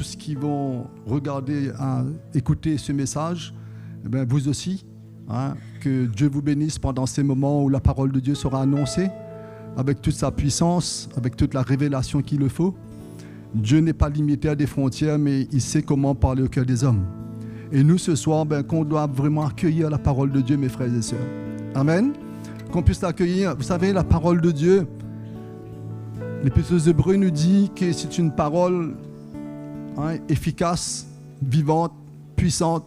tous qui vont regarder, écouter ce message, eh bien, vous aussi, que Dieu vous bénisse pendant ces moments où la parole de Dieu sera annoncée, avec toute sa puissance, avec toute la révélation qu'il le faut. Dieu n'est pas limité à des frontières, mais il sait comment parler au cœur des hommes. Et nous, ce soir, qu'on doit vraiment accueillir la parole de Dieu, mes frères et sœurs. Amen. Qu'on puisse l'accueillir. Vous savez, la parole de Dieu, l'Épître aux Hébreux nous dit que c'est une parole efficace, vivante, puissante.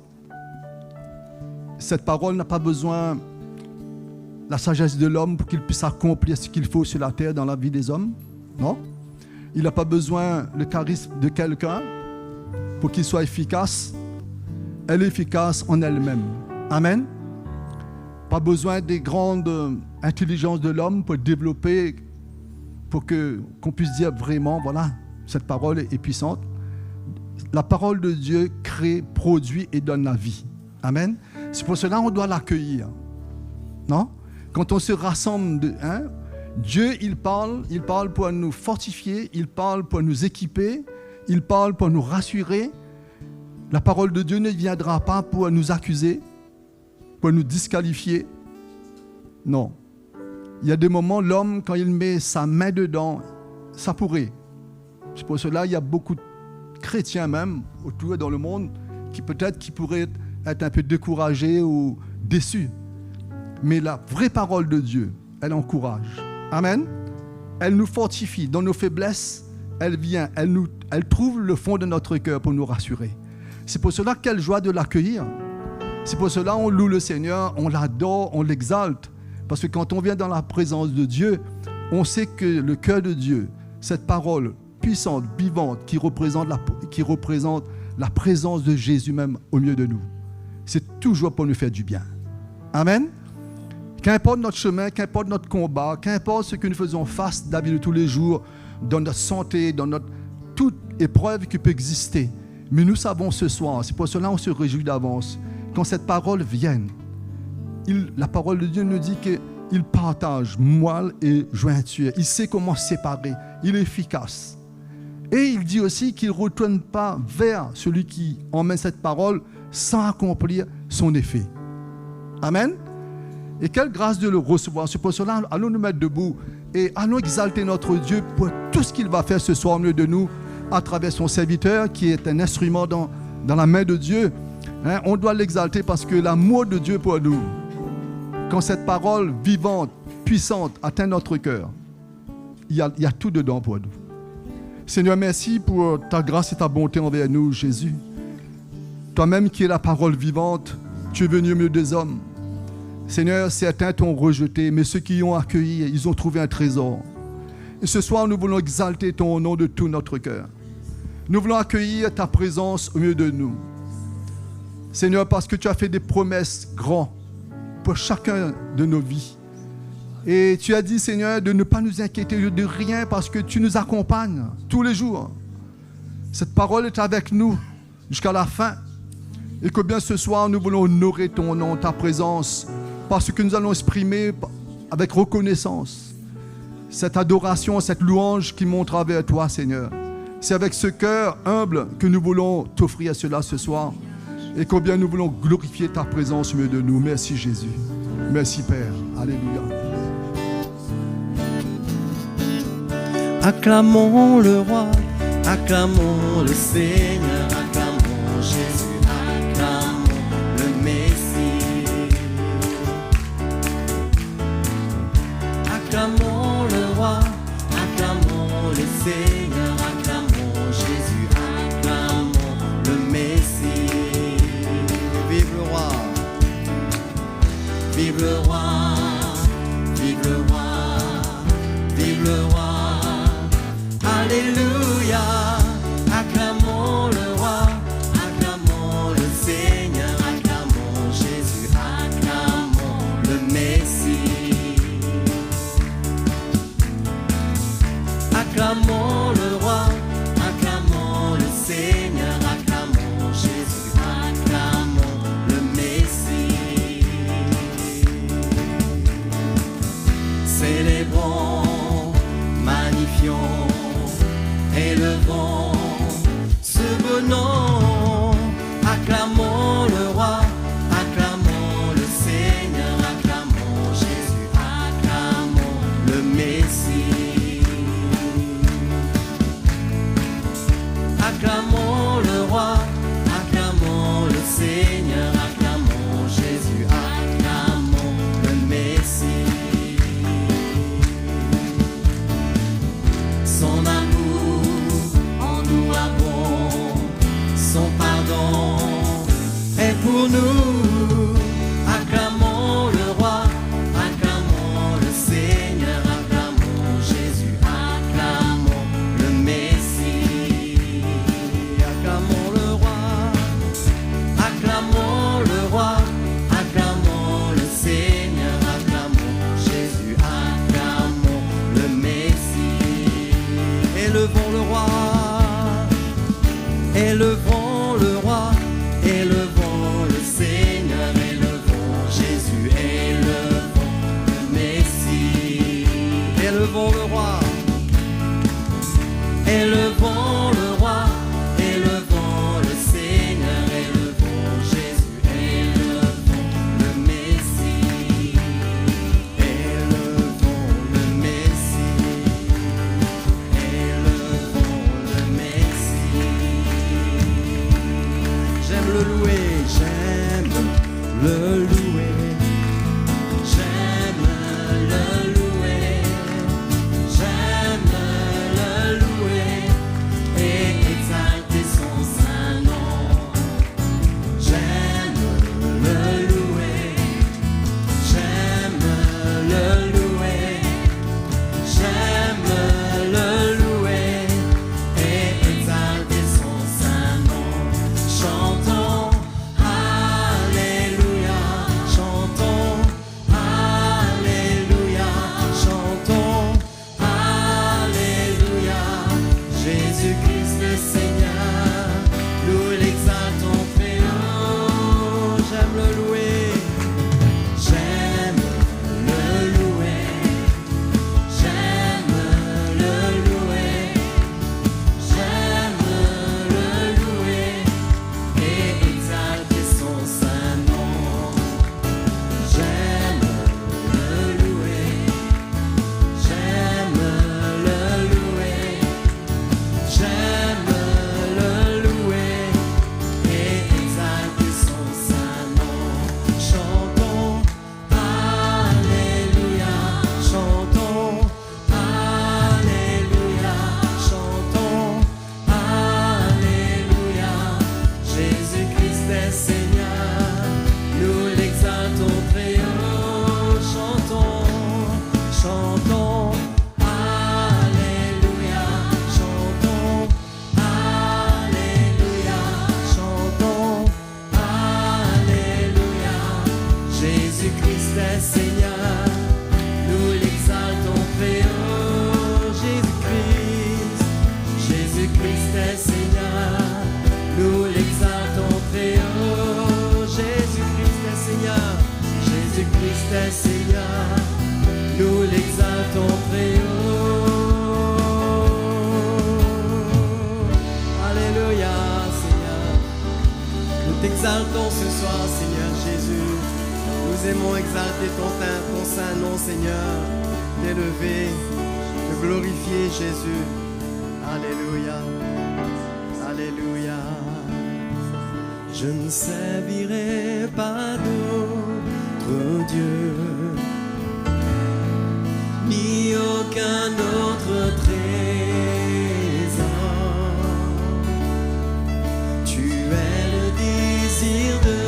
Cette parole n'a pas besoin de la sagesse de l'homme pour qu'il puisse accomplir ce qu'il faut sur la terre dans la vie des hommes. Non. Il n'a pas besoin du charisme de quelqu'un pour qu'il soit efficace. Elle est efficace en elle-même. Amen. Pas besoin des grandes intelligences de l'homme pour développer, pour qu'on puisse dire vraiment, voilà, cette parole est puissante. La parole de Dieu crée, produit et donne la vie. Amen. C'est pour cela qu'on doit l'accueillir. Non? Quand on se rassemble, Dieu, il parle pour nous fortifier, il parle pour nous équiper, il parle pour nous rassurer. La parole de Dieu ne viendra pas pour nous accuser, pour nous disqualifier. Non. Il y a des moments, l'homme, quand il met sa main dedans, ça pourrait. C'est pour cela qu'il y a beaucoup de chrétiens même, autour dans le monde, qui pourraient être un peu découragés ou déçus. Mais la vraie parole de Dieu, elle encourage. Amen. Elle nous fortifie. Dans nos faiblesses, elle vient, elle trouve le fond de notre cœur pour nous rassurer. C'est pour cela quelle joie de l'accueillir. C'est pour cela on loue le Seigneur, on l'adore, on l'exalte. Parce que quand on vient dans la présence de Dieu, on sait que le cœur de Dieu, cette parole puissante, vivante, qui représente la présence de Jésus même au milieu de nous, c'est toujours pour nous faire du bien. Amen. Qu'importe notre chemin, qu'importe notre combat, qu'importe ce que nous faisons face dans la vie de tous les jours, dans notre santé, dans toute épreuve qui peut exister. Mais nous savons ce soir, c'est pour cela qu'on se réjouit d'avance, quand cette parole vienne, la parole de Dieu nous dit qu'il partage moelle et jointure. Il sait comment séparer. Il est efficace. Et il dit aussi qu'il ne retourne pas vers celui qui emmène cette parole sans accomplir son effet. Amen. Et quelle grâce de le recevoir. C'est pour cela, allons nous mettre debout et allons exalter notre Dieu pour tout ce qu'il va faire ce soir au milieu de nous à travers son serviteur qui est un instrument dans la main de Dieu. On doit l'exalter parce que l'amour de Dieu pour nous, quand cette parole vivante, puissante atteint notre cœur, il y a tout dedans pour nous. Seigneur, merci pour ta grâce et ta bonté envers nous, Jésus. Toi-même qui es la parole vivante, tu es venu au milieu des hommes. Seigneur, certains t'ont rejeté, mais ceux qui ont accueilli, ils ont trouvé un trésor. Et ce soir, nous voulons exalter ton nom de tout notre cœur. Nous voulons accueillir ta présence au milieu de nous. Seigneur, parce que tu as fait des promesses grandes pour chacun de nos vies. Et tu as dit, Seigneur, de ne pas nous inquiéter de rien parce que tu nous accompagnes tous les jours. Cette parole est avec nous jusqu'à la fin. Et que bien ce soir, nous voulons honorer ton nom, ta présence, parce que nous allons exprimer avec reconnaissance cette adoration, cette louange qui montre vers toi, Seigneur. C'est avec ce cœur humble que nous voulons t'offrir cela ce soir. Et combien nous voulons glorifier ta présence au milieu de nous. Merci Jésus. Merci Père. Alléluia. Acclamons le roi, acclamons le Seigneur, acclamons Jésus, acclamons le Messie. Acclamons le roi, acclamons le Seigneur, acclamons Jésus, acclamons le Messie. Vive le roi, vive le roi, vive le roi, vive le roi. Alléluia, acclamons le roi, acclamons nom. Acclamons le roi, acclamons le Seigneur, acclamons Jésus, acclamons le Messie. Acclamons le roi, acclamons le Seigneur, acclamons Jésus, acclamons le Messie. Son amour en nous abonde, son pardon est pour nous. Acclamons le roi, acclamons le Seigneur, acclamons Jésus, acclamons le Messie. Acclamons le roi, acclamons le roi, acclamons le Seigneur, acclamons Jésus, acclamons le Messie. Élevons le roi, élevons le roi, élevons le Seigneur, élevons Jésus, élevons le Messie. Élevons le roi, élevons le roi, élevons le Seigneur, élevons Jésus, élevons le Messie. Élevons le Messie, élevons le Messie. J'aime le louer, j'aime le louer, j'aime le louer, j'aime le louer et exalter son saint nom. J'aime le louer, j'aime le louer, j'aime le louer et exalter son saint nom. Chantons Alléluia, chantons Alléluia, chantons Alléluia. Jésus-Christ le Seigneur, nous l'exaltons très haut. J'aime le louer, j'aime le louer, j'aime le louer, j'aime le louer et exalter son saint nom. J'aime le louer, j'aime le louer, j'aime le louer et exalter son saint nom. Chantons Alléluia, chantons Alléluia, chantons Alléluia. Jésus-Christ est Seigneur, nous l'exaltons très haut. Chantons, chantons Alléluia, chantons Alléluia, chantons Alléluia. Jésus-Christ est Seigneur, nous l'exaltons très haut. Jésus-Christ, Jésus-Christ est Seigneur, nous l'exaltons très haut. Jésus-Christ est Seigneur, Jésus-Christ est Seigneur, nous l'exaltons très haut. Alléluia, Seigneur. Nous t'exaltons ce soir, Seigneur Jésus. Nous aimons exalter ton saint nom, Seigneur. T'élever, te glorifier, Jésus. Alléluia, Alléluia. Je ne servirai pas d'autre Dieu, ni aucun autre trésor. Tu es le désir de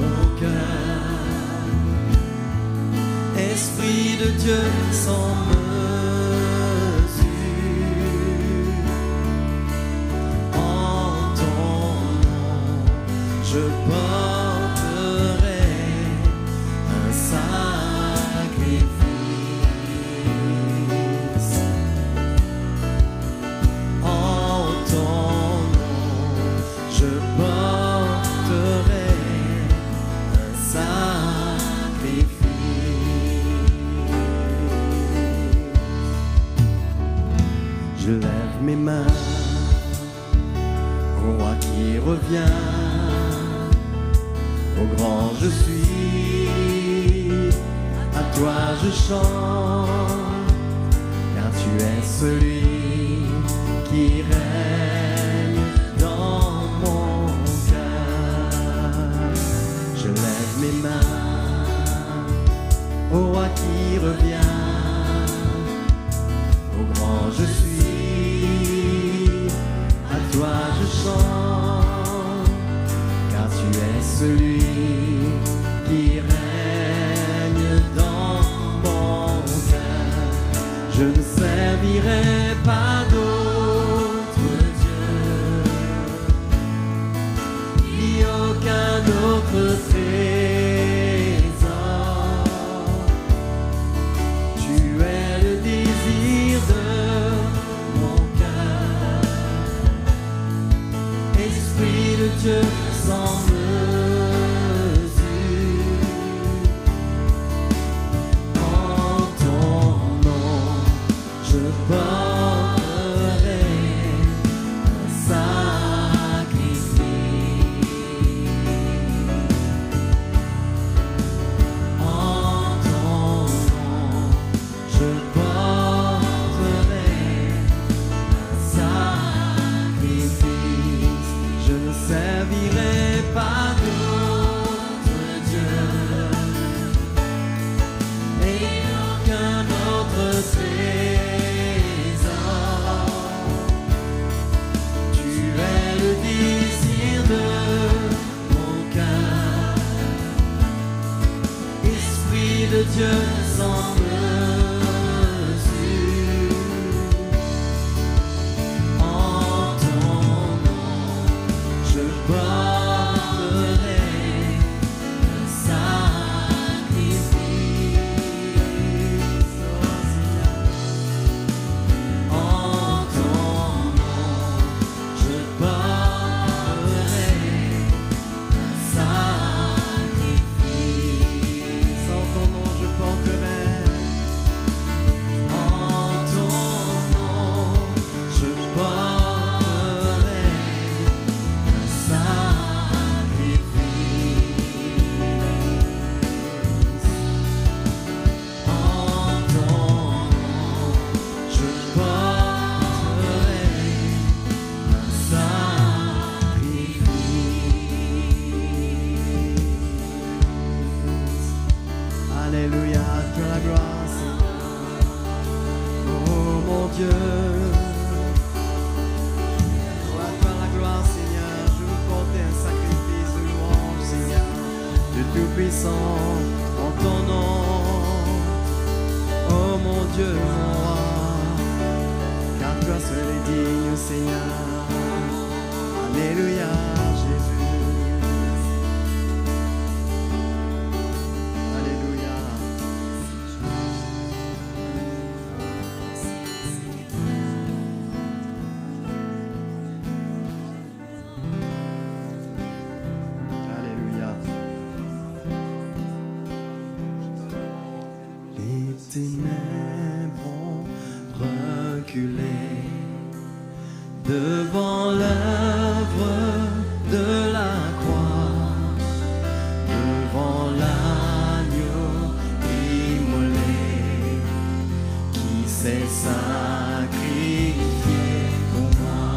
mon cœur, Esprit de Dieu sans mesure. En ton nom, je porterai un sacrifice. En ton nom, je porterai un sacrifice. Je lève mes mains au roi qui revient, au grand je suis, à toi je chante, car tu es celui qui règne dans mon cœur. Je lève mes mains au roi qui revient, au grand je suis, à toi je chante, car tu es celui qui règne dans mon cœur. Je ne servirai pas d'autre Dieu, ni aucun autre trésor. Tu es le désir de mon cœur, Esprit de Dieu sans mesure. En ton nom, je porterai un sacrifice. En ton nom, je porterai un sacrifice. Je ne servirai pas d'autre Dieu et aucun autre trésor. Tu es le désir de mon cœur, Esprit de Dieu sans mesure. En ton nom, je porterai un sacrifice. En ton nom, je porterai un sacrifice. En ton nom, je porterai. En ton nom, je porterai un sacrifice. En ton nom, je porterai un sacrifice. Alléluia, à toi la gloire, Seigneur. Oh mon Dieu. Oh, à toi la gloire, Seigneur. Je veux porter un sacrifice de louange, Seigneur. Dieu Tout-Puissant, en ton nom. Oh mon Dieu, mon roi. Car toi seul est digne, Seigneur. Alléluia, Jésus. Alléluia. Alléluia. Les ténèbres ont reculé devant l'œuvre de la croix, devant l'agneau immolé qui s'est sacrifié pour moi.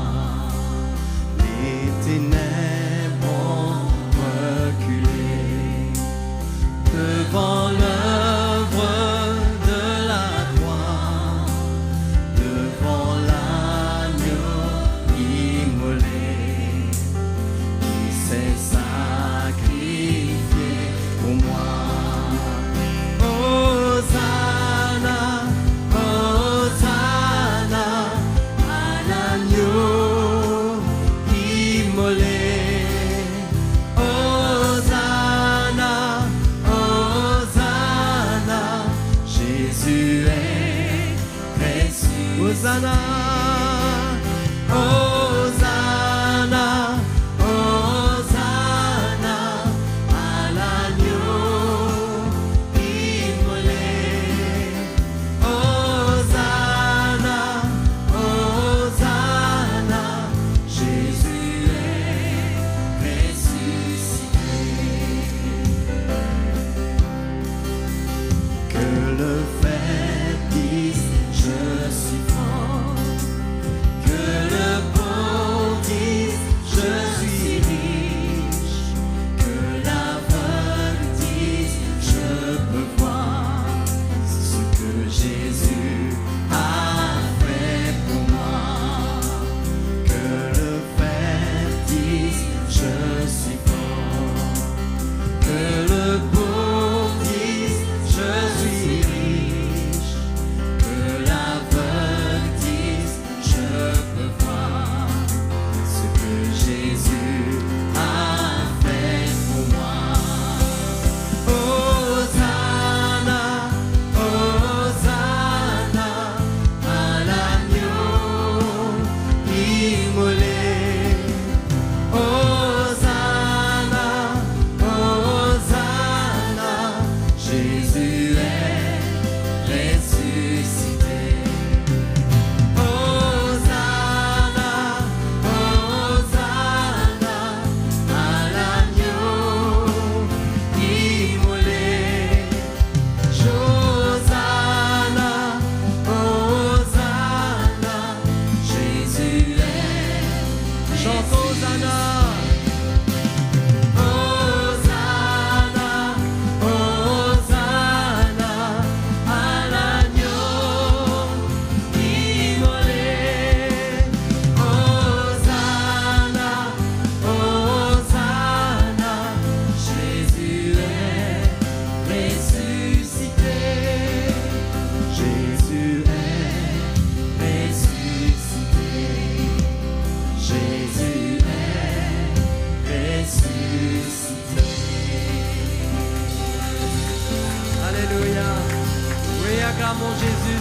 Les ténèbres ont reculé devant l'œuvre de la croix, devant l'agneau immolé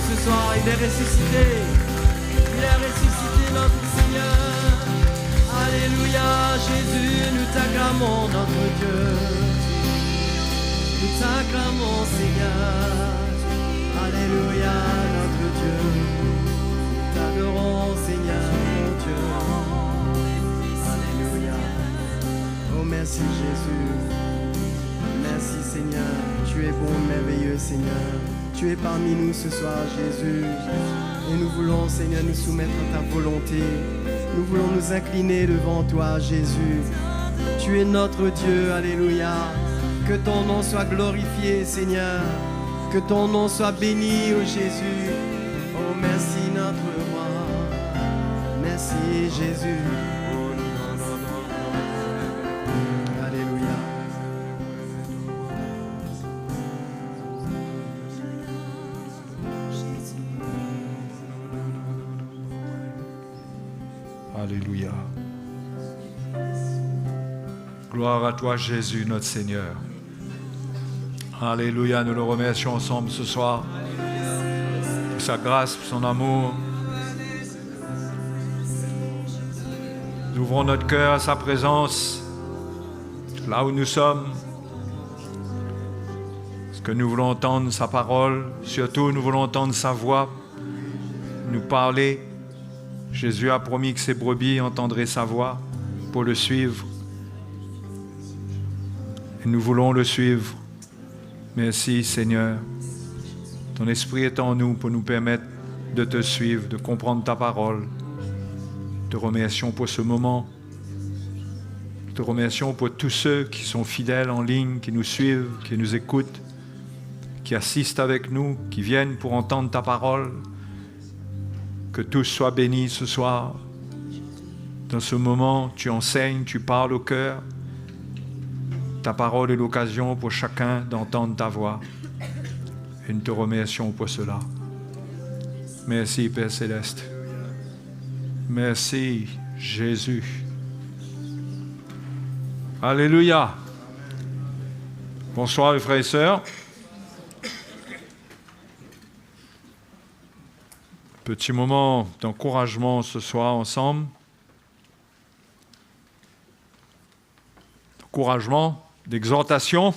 ce soir. Il est ressuscité. Il est ressuscité, notre Seigneur. Alléluia, Jésus, nous t'acclamons, notre Dieu. Nous t'acclamons, Seigneur. Alléluia, notre Dieu. Nous t'adorons, Seigneur, mon Dieu. Alléluia. Oh, merci, Jésus. Merci, Seigneur. Tu es bon, merveilleux, Seigneur. Tu es parmi nous ce soir, Jésus. Et nous voulons, Seigneur, nous soumettre à ta volonté. Nous voulons nous incliner devant toi, Jésus. Tu es notre Dieu, alléluia. Que ton nom soit glorifié, Seigneur. Que ton nom soit béni, oh Jésus. Oh, merci, notre roi. Merci, Jésus. Alléluia. Alléluia. Gloire à toi, Jésus, notre Seigneur. Alléluia, nous le remercions ensemble ce soir pour sa grâce, pour son amour. Nous ouvrons notre cœur à sa présence, là où nous sommes. Parce que nous voulons entendre sa parole, surtout nous voulons entendre sa voix nous parler. Jésus a promis que ses brebis entendraient sa voix pour le suivre. Et nous voulons le suivre. Merci Seigneur. Ton esprit est en nous pour nous permettre de te suivre, de comprendre ta parole. Te remercions pour ce moment. Te remercions pour tous ceux qui sont fidèles en ligne, qui nous suivent, qui nous écoutent, qui assistent avec nous, qui viennent pour entendre ta parole. Que tous soient bénis ce soir. Dans ce moment, tu enseignes, tu parles au cœur. Ta parole est l'occasion pour chacun d'entendre ta voix. Et nous te remercions pour cela. Merci, Père Céleste. Merci, Jésus. Alléluia. Bonsoir, les frères et sœurs. Petit moment d'encouragement ce soir ensemble. D'encouragement, d'exhortation,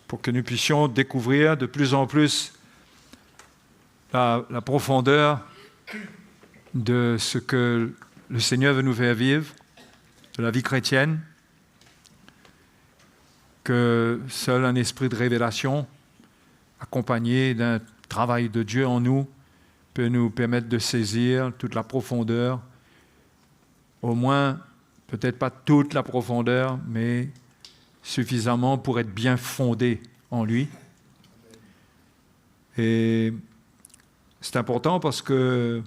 pour que nous puissions découvrir de plus en plus la profondeur de ce que le Seigneur veut nous faire vivre, de la vie chrétienne, que seul un esprit de révélation, accompagné d'un travail de Dieu en nous, peut nous permettre de saisir toute la profondeur, au moins, peut-être pas toute la profondeur, mais suffisamment pour être bien fondé en lui. Et c'est important parce que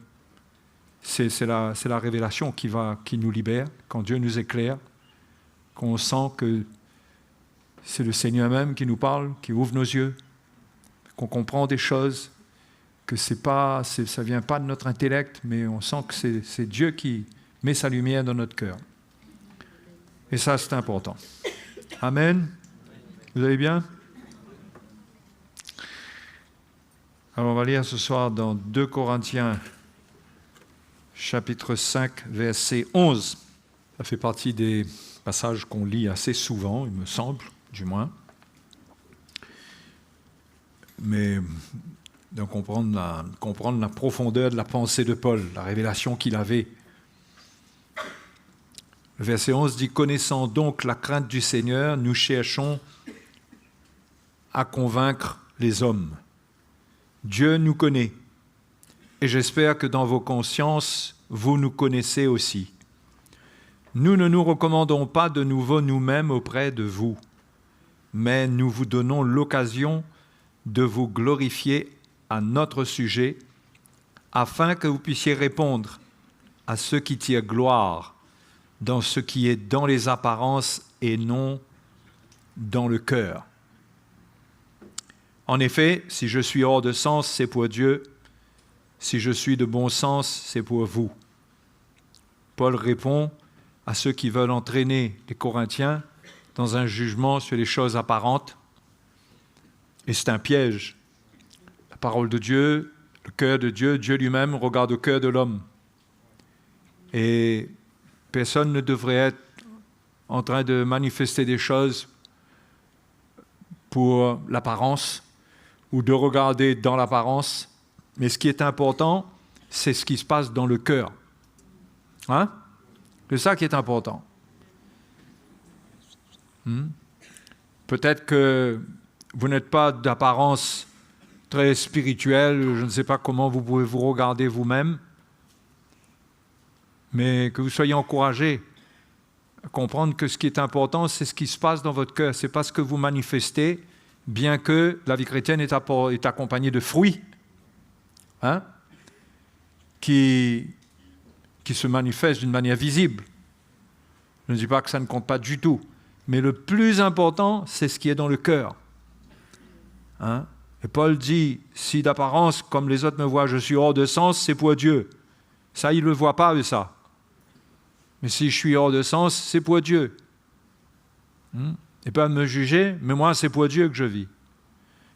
c'est la révélation qui nous libère, quand Dieu nous éclaire, qu'on sent que c'est le Seigneur même qui nous parle, qui ouvre nos yeux, qu'on comprend des choses, que ça ne vient pas de notre intellect, mais on sent que c'est Dieu qui met sa lumière dans notre cœur. Et ça, c'est important. Amen. Vous allez bien? Alors, on va lire ce soir dans 2 Corinthiens, chapitre 5, verset 11. Ça fait partie des passages qu'on lit assez souvent, il me semble, du moins. Mais de comprendre la profondeur de la pensée de Paul, la révélation qu'il avait. Le verset 11 dit « Connaissant donc la crainte du Seigneur, nous cherchons à convaincre les hommes. Dieu nous connaît, et j'espère que dans vos consciences, vous nous connaissez aussi. Nous ne nous recommandons pas de nouveau nous-mêmes auprès de vous, mais nous vous donnons l'occasion de vous glorifier à notre sujet, afin que vous puissiez répondre à ceux qui tirent gloire dans ce qui est dans les apparences et non dans le cœur. En effet, si je suis hors de sens, c'est pour Dieu. Si je suis de bon sens, c'est pour vous. » Paul répond à ceux qui veulent entraîner les Corinthiens dans un jugement sur les choses apparentes. Et c'est un piège. parole de Dieu, le cœur de Dieu, Dieu lui-même regarde au cœur de l'homme. Et personne ne devrait être en train de manifester des choses pour l'apparence ou de regarder dans l'apparence. Mais ce qui est important, c'est ce qui se passe dans le cœur. Hein? C'est ça qui est important. Peut-être que vous n'êtes pas d'apparence très spirituelle, je ne sais pas comment vous pouvez vous regarder vous-même, mais que vous soyez encouragés à comprendre que ce qui est important, c'est ce qui se passe dans votre cœur, c'est pas ce que vous manifestez, bien que la vie chrétienne est accompagnée de fruits, hein, qui se manifestent d'une manière visible. Je ne dis pas que ça ne compte pas du tout, mais le plus important, c'est ce qui est dans le cœur. Hein? Et Paul dit, si d'apparence, comme les autres me voient, je suis hors de sens, c'est pour Dieu. Ça, il ne le voit pas, ça. Mais si je suis hors de sens, c'est pour Dieu. Et pas me juger, mais moi, c'est pour Dieu que je vis.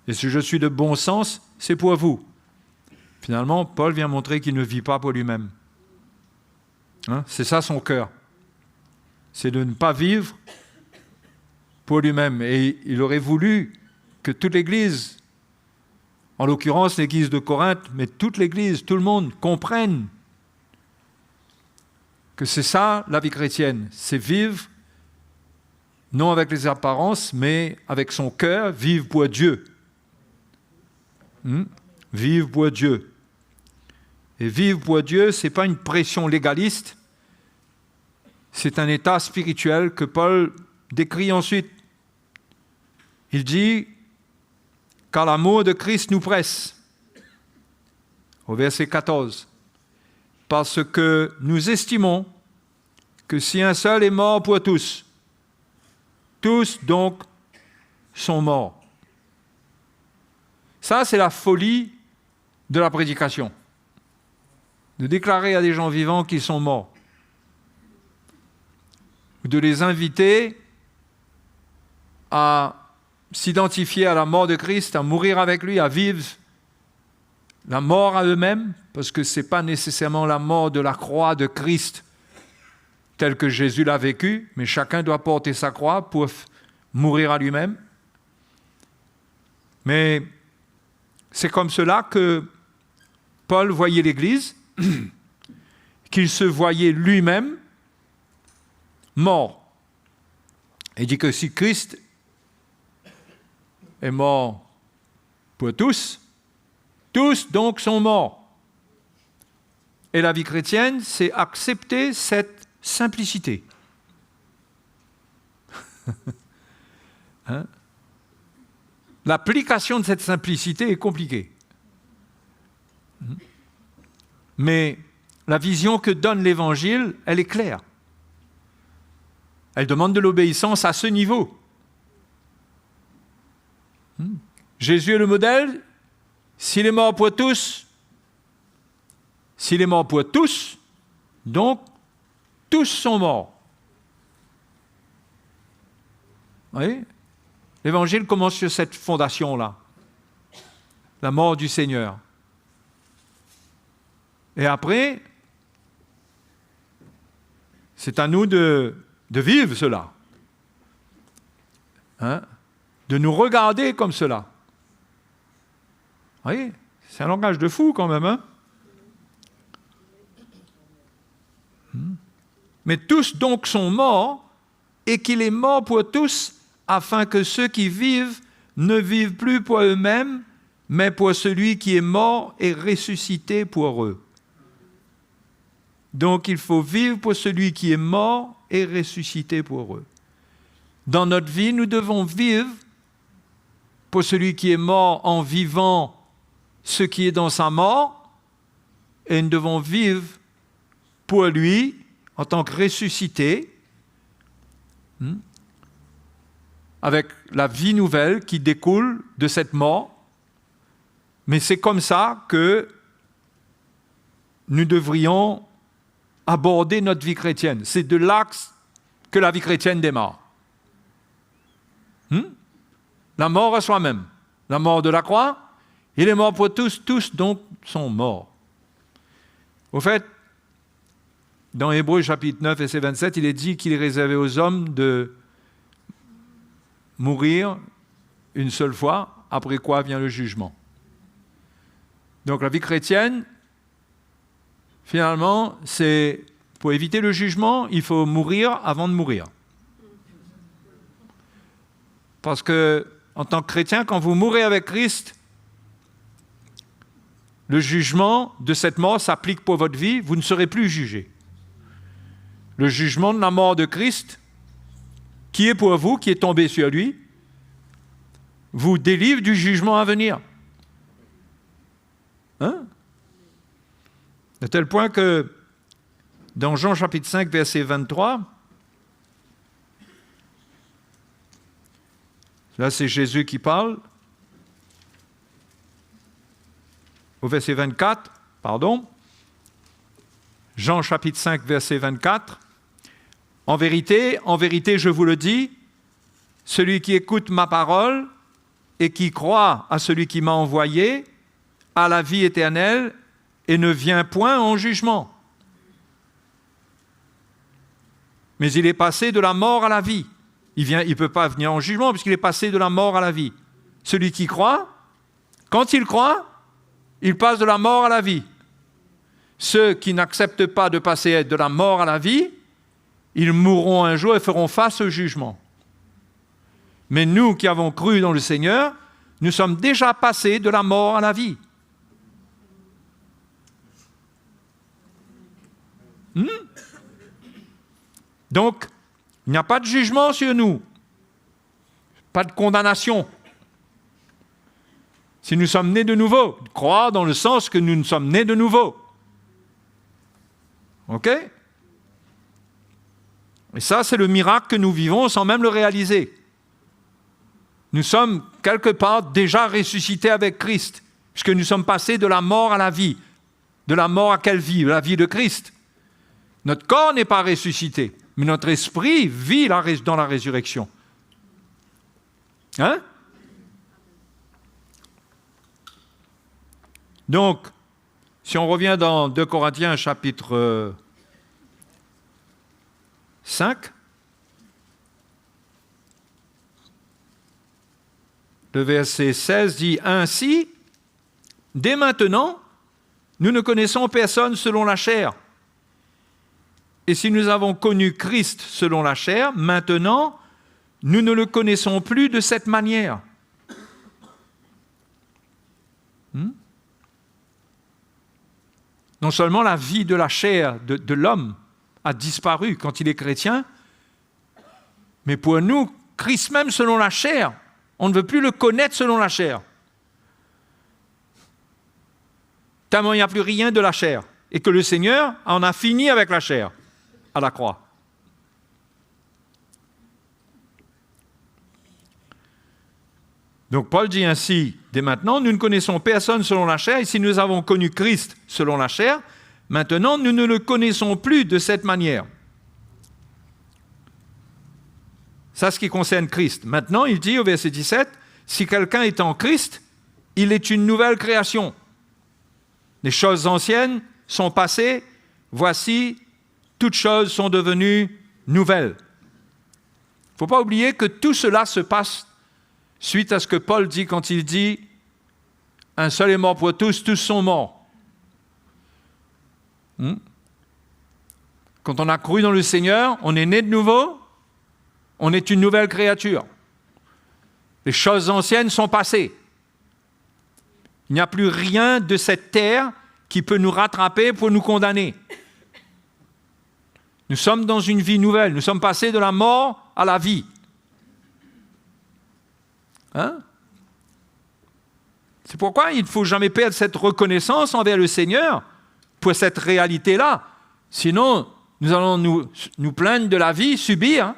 Et si je suis de bon sens, c'est pour vous. Finalement, Paul vient montrer qu'il ne vit pas pour lui-même. Hein? C'est ça son cœur. C'est de ne pas vivre pour lui-même. Et il aurait voulu que toute l'Église, en l'occurrence l'Église de Corinthe, mais toute l'Église, tout le monde, comprenne que c'est ça la vie chrétienne. C'est vivre, non avec les apparences, mais avec son cœur, vivre pour Dieu. Vivre pour Dieu. Et vivre pour Dieu, ce n'est pas une pression légaliste, c'est un état spirituel que Paul décrit ensuite. Il dit, car l'amour de Christ nous presse, au verset 14, parce que nous estimons que si un seul est mort pour tous, tous donc sont morts. Ça, c'est la folie de la prédication, de déclarer à des gens vivants qu'ils sont morts, ou de les inviter à s'identifier à la mort de Christ, à mourir avec lui, à vivre la mort à eux-mêmes, parce que ce n'est pas nécessairement la mort de la croix de Christ telle que Jésus l'a vécue, mais chacun doit porter sa croix pour mourir à lui-même. Mais c'est comme cela que Paul voyait l'Église, qu'il se voyait lui-même mort. Il dit que si Christ est mort pour tous, tous donc sont morts. Et la vie chrétienne, c'est accepter cette simplicité. Hein? L'application de cette simplicité est compliquée. Mais la vision que donne l'Évangile, elle est claire. Elle demande de l'obéissance à ce niveau. Jésus est le modèle. S'il est mort pour tous, donc tous sont morts. Vous voyez ? L'Évangile commence sur cette fondation-là, la mort du Seigneur. Et après, c'est à nous de vivre cela, hein? De nous regarder comme cela. Vous voyez, c'est un langage de fou quand même. Hein? Mais tous donc sont morts, et qu'il est mort pour tous, afin que ceux qui vivent ne vivent plus pour eux-mêmes, mais pour celui qui est mort et ressuscité pour eux. Donc il faut vivre pour celui qui est mort et ressuscité pour eux. Dans notre vie, nous devons vivre pour celui qui est mort en vivant ce qui est dans sa mort, et nous devons vivre pour lui en tant que ressuscité, avec la vie nouvelle qui découle de cette mort. Mais c'est comme ça que nous devrions aborder notre vie chrétienne. C'est de là que la vie chrétienne démarre. La mort à soi-même, la mort de la croix, Il est mort pour tous, tous donc sont morts. Au fait, dans Hébreux chapitre 9, verset 27, il est dit qu'il est réservé aux hommes de mourir une seule fois, après quoi vient le jugement. Donc la vie chrétienne, finalement, c'est pour éviter le jugement, il faut mourir avant de mourir. Parce que, en tant que chrétien, quand vous mourrez avec Christ, le jugement de cette mort s'applique pour votre vie, vous ne serez plus jugé. Le jugement de la mort de Christ, qui est pour vous, qui est tombé sur lui, vous délivre du jugement à venir. Hein? De tel point que, dans Jean chapitre 5, verset 23, là c'est Jésus qui parle, au verset 24, pardon, Jean chapitre 5, verset 24, en vérité, je vous le dis, celui qui écoute ma parole et qui croit à celui qui m'a envoyé a la vie éternelle et ne vient point en jugement. Mais il est passé de la mort à la vie. Il ne peut pas venir en jugement puisqu'il est passé de la mort à la vie. Celui qui croit, quand il croit, il passe de la mort à la vie. Ceux qui n'acceptent pas de passer de la mort à la vie, ils mourront un jour et feront face au jugement. Mais nous qui avons cru dans le Seigneur, nous sommes déjà passés de la mort à la vie. Donc, il n'y a pas de jugement sur nous, pas de condamnation. Si nous sommes nés de nouveau, croire dans le sens que nous sommes nés de nouveau. OK? Et ça, c'est le miracle que nous vivons sans même le réaliser. Nous sommes quelque part déjà ressuscités avec Christ, puisque nous sommes passés de la mort à la vie. De la mort à quelle vie? La vie de Christ. Notre corps n'est pas ressuscité, mais notre esprit vit dans la résurrection. Hein? Donc, si on revient dans 2 Corinthiens chapitre 5, le verset 16 dit « Ainsi, dès maintenant, nous ne connaissons personne selon la chair. Et si nous avons connu Christ selon la chair, maintenant, nous ne le connaissons plus de cette manière. » Non seulement la vie de la chair de l'homme a disparu quand il est chrétien, mais pour nous, Christ même selon la chair, on ne veut plus le connaître selon la chair. Tellement il n'y a plus rien de la chair. Et que le Seigneur en a fini avec la chair à la croix. Donc Paul dit ainsi, dès maintenant, nous ne connaissons personne selon la chair, et si nous avons connu Christ selon la chair, maintenant nous ne le connaissons plus de cette manière. Ça, ce qui concerne Christ. Maintenant, il dit au verset 17, si quelqu'un est en Christ, il est une nouvelle création. Les choses anciennes sont passées, voici, toutes choses sont devenues nouvelles. Il ne faut pas oublier que tout cela se passe suite à ce que Paul dit quand il dit « Un seul est mort pour tous, tous sont morts ». Quand on a cru dans le Seigneur, on est né de nouveau, on est une nouvelle créature. Les choses anciennes sont passées. Il n'y a plus rien de cette terre qui peut nous rattraper pour nous condamner. Nous sommes dans une vie nouvelle. Nous sommes passés de la mort à la vie. Hein? C'est pourquoi il ne faut jamais perdre cette reconnaissance envers le Seigneur pour cette réalité-là. Sinon, nous allons nous plaindre de la vie, subir, hein?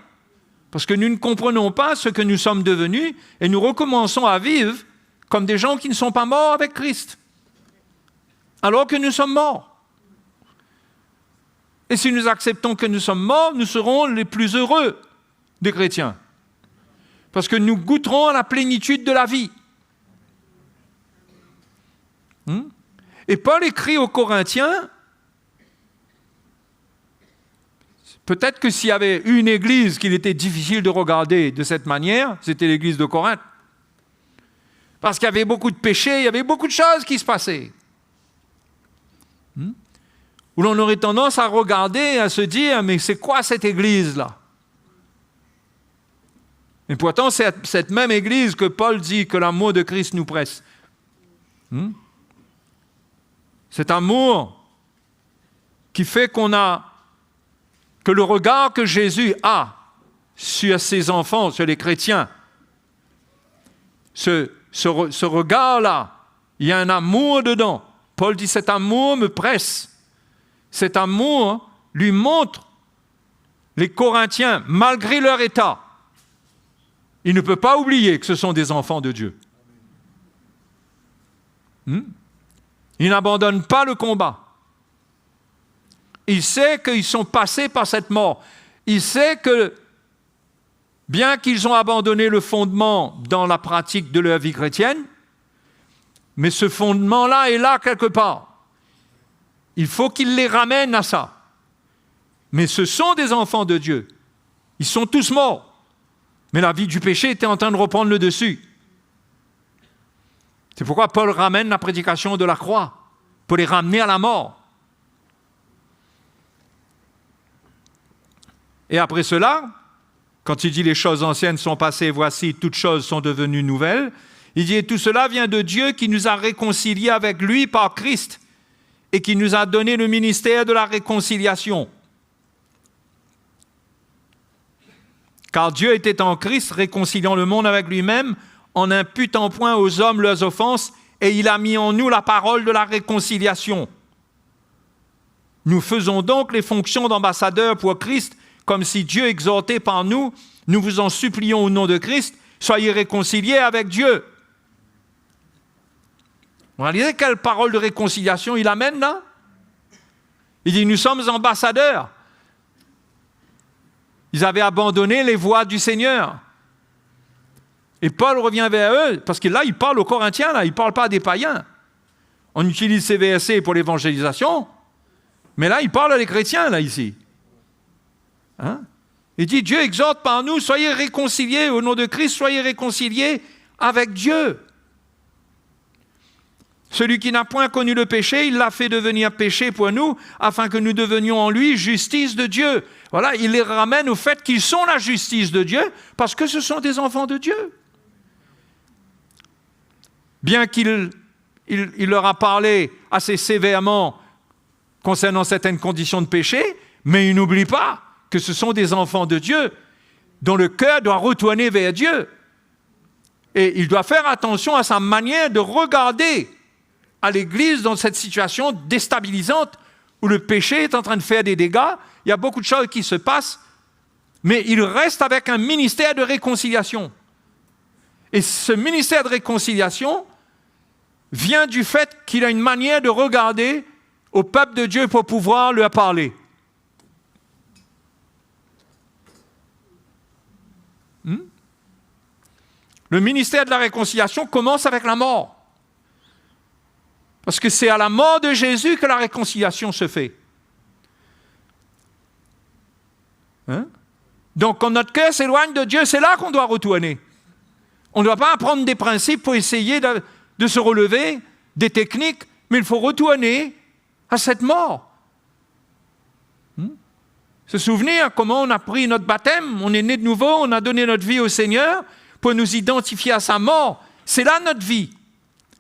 Parce que nous ne comprenons pas ce que nous sommes devenus et nous recommençons à vivre comme des gens qui ne sont pas morts avec Christ, alors que nous sommes morts. Et si nous acceptons que nous sommes morts, nous serons les plus heureux des chrétiens. Parce que nous goûterons à la plénitude de la vie. Et Paul écrit aux Corinthiens, peut-être que s'il y avait une église qu'il était difficile de regarder de cette manière, c'était l'église de Corinthe. Parce qu'il y avait beaucoup de péchés, il y avait beaucoup de choses qui se passaient. Où l'on aurait tendance à regarder, à se dire, mais c'est quoi cette église-là? Et pourtant, c'est cette même église que Paul dit que l'amour de Christ nous presse. Cet amour qui fait que le regard que Jésus a sur ses enfants, sur les chrétiens, ce regard-là, il y a un amour dedans. Paul dit, cet amour me presse. Cet amour lui montre les Corinthiens, malgré leur état, il ne peut pas oublier que ce sont des enfants de Dieu. Il n'abandonne pas le combat. Il sait qu'ils sont passés par cette mort. Il sait que, bien qu'ils ont abandonné le fondement dans la pratique de leur vie chrétienne, mais ce fondement-là est là quelque part. Il faut qu'il les ramène à ça. Mais ce sont des enfants de Dieu. Ils sont tous morts. Mais la vie du péché était en train de reprendre le dessus. C'est pourquoi Paul ramène la prédication de la croix, pour les ramener à la mort. Et après cela, quand il dit les choses anciennes sont passées, voici, toutes choses sont devenues nouvelles, il dit, et tout cela vient de Dieu qui nous a réconciliés avec lui par Christ et qui nous a donné le ministère de la réconciliation. Car Dieu était en Christ, réconciliant le monde avec lui-même, en n'imputant point aux hommes leurs offenses, et il a mis en nous la parole de la réconciliation. Nous faisons donc les fonctions d'ambassadeurs pour Christ, comme si Dieu exhortait par nous, nous vous en supplions au nom de Christ, soyez réconciliés avec Dieu. Vous réalisez quelle parole de réconciliation il amène là? Il dit, nous sommes ambassadeurs. Ils avaient abandonné les voies du Seigneur. Et Paul revient vers eux, parce que là, il parle aux Corinthiens, là, il ne parle pas des païens. On utilise ces versets pour l'évangélisation, mais là, il parle à les chrétiens, là, ici. Il dit, Dieu exhorte par nous, soyez réconciliés, au nom de Christ, soyez réconciliés avec Dieu. Celui qui n'a point connu le péché, il l'a fait devenir péché pour nous, afin que nous devenions en lui justice de Dieu. Voilà, il les ramène au fait qu'ils sont la justice de Dieu, parce que ce sont des enfants de Dieu. Bien qu'il leur a parlé assez sévèrement concernant certaines conditions de péché, mais il n'oublie pas que ce sont des enfants de Dieu, dont le cœur doit retourner vers Dieu. Et il doit faire attention à sa manière de regarder à l'Église dans cette situation déstabilisante où le péché est en train de faire des dégâts, il y a beaucoup de choses qui se passent, mais il reste avec un ministère de réconciliation. Et ce ministère de réconciliation vient du fait qu'il a une manière de regarder au peuple de Dieu pour pouvoir leur parler. Le ministère de la réconciliation commence avec la mort. Parce que c'est à la mort de Jésus que la réconciliation se fait. Donc, quand notre cœur s'éloigne de Dieu, c'est là qu'on doit retourner. On ne doit pas apprendre des principes pour essayer de se relever, des techniques, mais il faut retourner à cette mort. Se souvenir comment on a pris notre baptême, on est né de nouveau, on a donné notre vie au Seigneur pour nous identifier à sa mort. C'est là notre vie.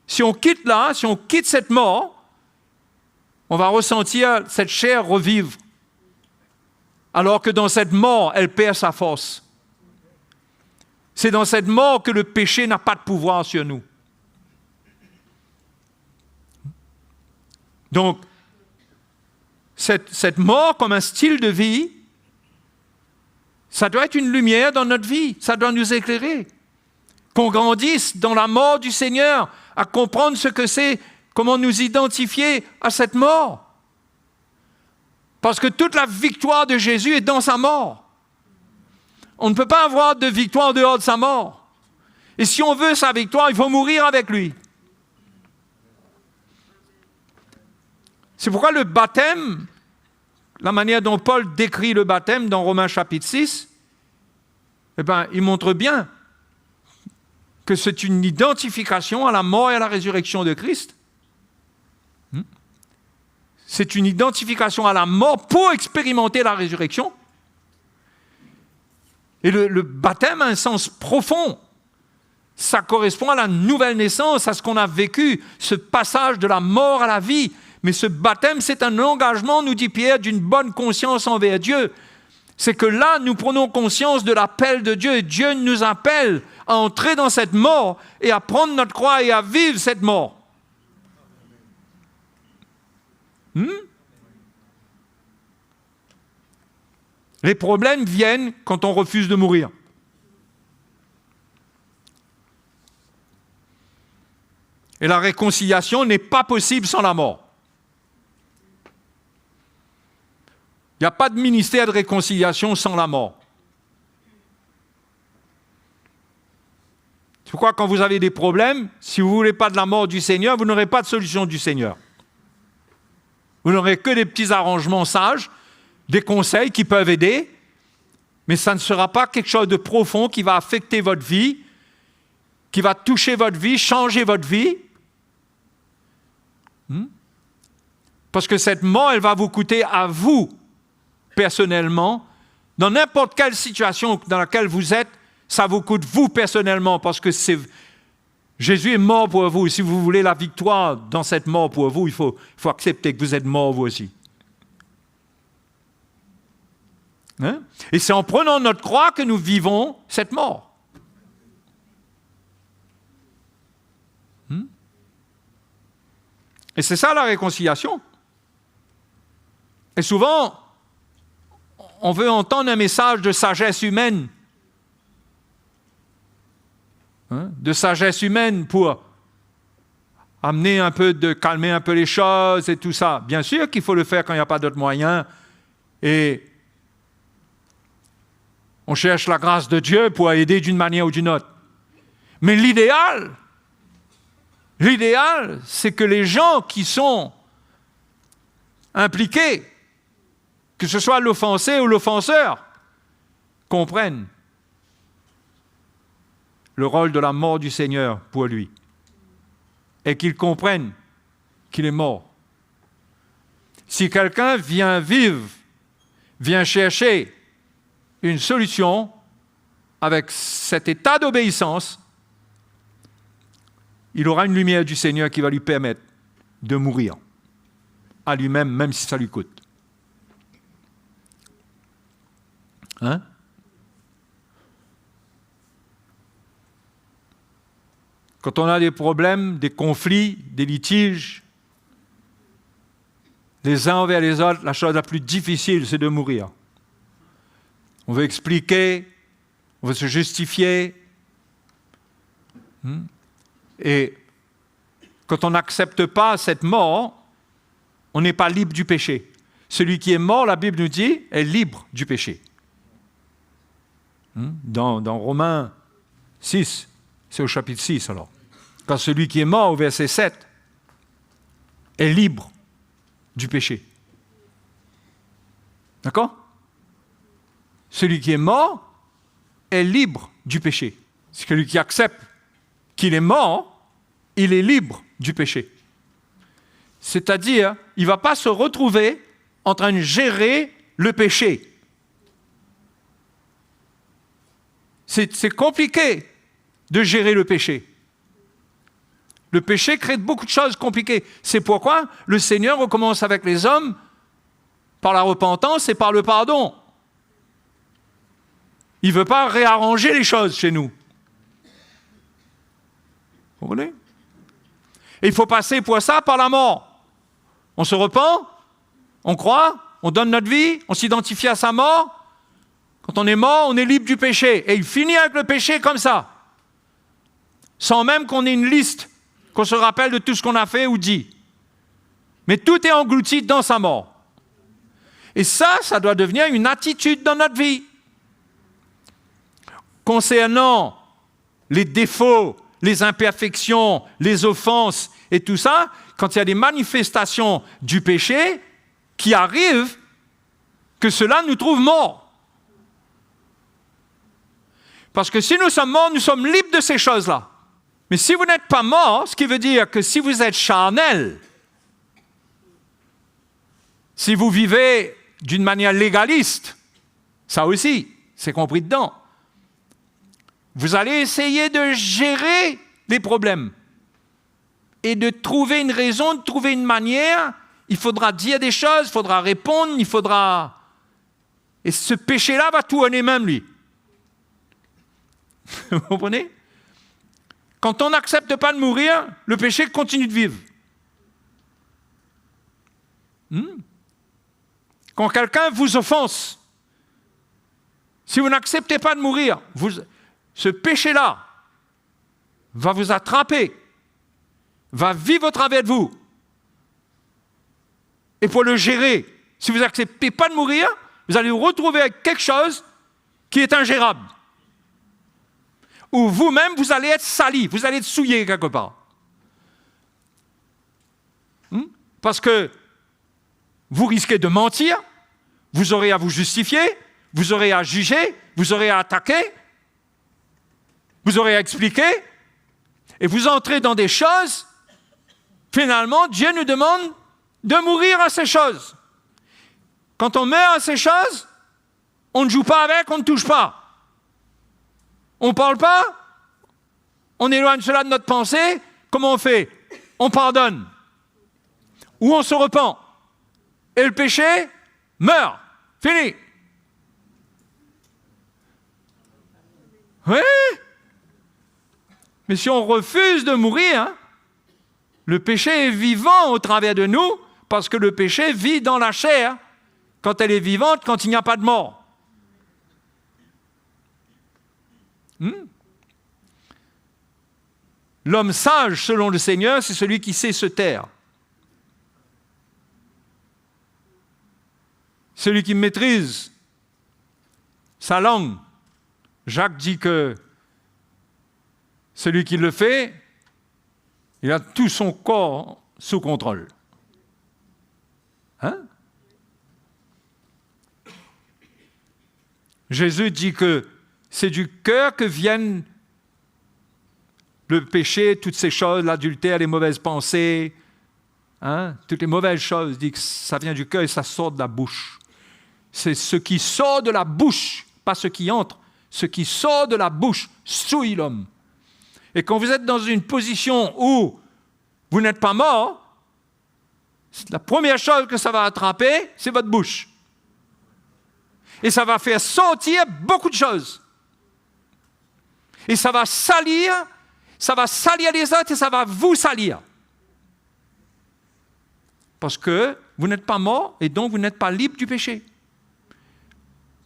Si on quitte là, si on quitte cette mort, on va ressentir cette chair revivre. Alors que dans cette mort, elle perd sa force. C'est dans cette mort que le péché n'a pas de pouvoir sur nous. Donc, cette mort comme un style de vie, ça doit être une lumière dans notre vie, ça doit nous éclairer. Qu'on grandisse dans la mort du Seigneur, à comprendre ce que c'est, comment nous identifier à cette mort. Parce que toute la victoire de Jésus est dans sa mort. On ne peut pas avoir de victoire en dehors de sa mort. Et si on veut sa victoire, il faut mourir avec lui. C'est pourquoi le baptême, la manière dont Paul décrit le baptême dans Romains chapitre 6, il montre bien que c'est une identification à la mort et à la résurrection de Christ. C'est une identification à la mort pour expérimenter la résurrection. Et le baptême a un sens profond. Ça correspond à la nouvelle naissance, à ce qu'on a vécu, ce passage de la mort à la vie. Mais ce baptême, c'est un engagement, nous dit Pierre, d'une bonne conscience envers Dieu. C'est que là, nous prenons conscience de l'appel de Dieu. Et Dieu nous appelle à entrer dans cette mort et à prendre notre croix et à vivre cette mort. Les problèmes viennent quand on refuse de mourir. Et la réconciliation n'est pas possible sans la mort. Il n'y a pas de ministère de réconciliation sans la mort. C'est pourquoi quand vous avez des problèmes, si vous ne voulez pas de la mort du Seigneur, vous n'aurez pas de solution du Seigneur. Vous n'aurez que des petits arrangements sages, des conseils qui peuvent aider, mais ça ne sera pas quelque chose de profond qui va affecter votre vie, qui va toucher votre vie, changer votre vie. Parce que cette mort, elle va vous coûter à vous, personnellement, dans n'importe quelle situation dans laquelle vous êtes, ça vous coûte vous personnellement, parce que Jésus est mort pour vous. Et si vous voulez la victoire dans cette mort pour vous, il faut accepter que vous êtes mort vous aussi. Et c'est en prenant notre croix que nous vivons cette mort. Et c'est ça la réconciliation. Et souvent, on veut entendre un message de sagesse humaine. De sagesse humaine pour calmer un peu les choses et tout ça. Bien sûr qu'il faut le faire quand il n'y a pas d'autres moyens. Et on cherche la grâce de Dieu pour aider d'une manière ou d'une autre. Mais l'idéal, c'est que les gens qui sont impliqués, que ce soit l'offensé ou l'offenseur, comprennent le rôle de la mort du Seigneur pour lui. Et qu'ils comprennent qu'il est mort. Si quelqu'un vient chercher une solution avec cet état d'obéissance, il aura une lumière du Seigneur qui va lui permettre de mourir à lui-même, même si ça lui coûte. Quand on a des problèmes, des conflits, des litiges, les uns envers les autres, la chose la plus difficile, c'est de mourir. On veut expliquer, on veut se justifier. Et quand on n'accepte pas cette mort, on n'est pas libre du péché. Celui qui est mort, la Bible nous dit, est libre du péché. Dans Romains 6, c'est au chapitre 6 alors. Quand celui qui est mort, au verset 7, est libre du péché. D'accord ? Celui qui est mort est libre du péché. C'est celui qui accepte qu'il est mort, il est libre du péché. C'est-à-dire, il ne va pas se retrouver en train de gérer le péché. C'est compliqué de gérer le péché. Le péché crée beaucoup de choses compliquées. C'est pourquoi le Seigneur recommence avec les hommes par la repentance et par le pardon. Il ne veut pas réarranger les choses chez nous. Vous comprenez ? Et il faut passer pour ça par la mort. On se repent, on croit, on donne notre vie, on s'identifie à sa mort. Quand on est mort, on est libre du péché. Et il finit avec le péché comme ça. Sans même qu'on ait une liste, qu'on se rappelle de tout ce qu'on a fait ou dit. Mais tout est englouti dans sa mort. Et ça doit devenir une attitude dans notre vie. Concernant les défauts, les imperfections, les offenses et tout ça, quand il y a des manifestations du péché qui arrivent, que cela nous trouve morts. Parce que si nous sommes morts, nous sommes libres de ces choses-là. Mais si vous n'êtes pas mort, ce qui veut dire que si vous êtes charnel, si vous vivez d'une manière légaliste, ça aussi, c'est compris dedans, vous allez essayer de gérer les problèmes et de trouver une raison, de trouver une manière. Il faudra dire des choses, il faudra répondre, il faudra... Et ce péché-là va tourner même, lui. Vous comprenez? Quand on n'accepte pas de mourir, le péché continue de vivre. Quand quelqu'un vous offense, si vous n'acceptez pas de mourir, ce péché-là va vous attraper, va vivre au travers de vous. Et pour le gérer, si vous n'acceptez pas de mourir, vous allez vous retrouver avec quelque chose qui est ingérable. Ou vous-même, vous allez être sali, vous allez être souillé quelque part. Parce que vous risquez de mentir, vous aurez à vous justifier, vous aurez à juger, vous aurez à attaquer, vous aurez à expliquer, et vous entrez dans des choses, finalement, Dieu nous demande de mourir à ces choses. Quand on meurt à ces choses, on ne joue pas avec, on ne touche pas. On ne parle pas, on éloigne cela de notre pensée. Comment on fait? On pardonne. Ou on se repent. Et le péché meurt. Fini. Oui. Mais si on refuse de mourir, le péché est vivant au travers de nous, parce que le péché vit dans la chair quand elle est vivante, quand il n'y a pas de mort. L'homme sage, selon le Seigneur, c'est celui qui sait se taire. Celui qui maîtrise sa langue. Jacques dit que celui qui le fait, il a tout son corps sous contrôle. Jésus dit que c'est du cœur que viennent le péché, toutes ces choses, l'adultère, les mauvaises pensées, toutes les mauvaises choses. Il dit que ça vient du cœur et ça sort de la bouche. C'est ce qui sort de la bouche, pas ce qui entre. Ce qui sort de la bouche souille l'homme. Et quand vous êtes dans une position où vous n'êtes pas mort, la première chose que ça va attraper, c'est votre bouche. Et ça va faire sortir beaucoup de choses. Et ça va salir les autres et ça va vous salir. Parce que vous n'êtes pas mort et donc vous n'êtes pas libre du péché.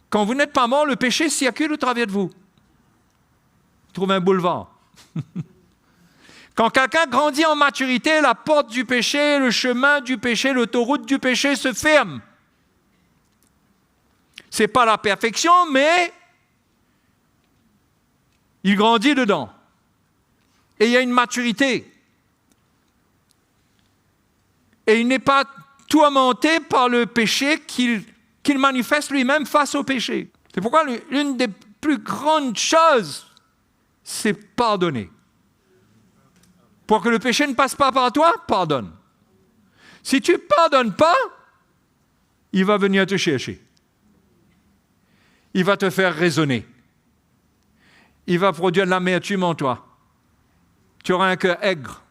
Quand vous n'êtes pas mort, le péché circule au travers de vous. Vous trouvez un boulevard. Quand quelqu'un grandit en maturité, la porte du péché, le chemin du péché, l'autoroute du péché se ferme. Ce n'est pas la perfection, mais il grandit dedans. Et il y a une maturité. Et il n'est pas tourmenté par le péché qu'il manifeste lui-même face au péché. C'est pourquoi l'une des plus grandes choses, c'est pardonner. Pour que le péché ne passe pas par toi, pardonne. Si tu ne pardonnes pas, il va venir te chercher. Il va te faire raisonner. Il va produire de l'amertume en toi. Tu auras un cœur aigre.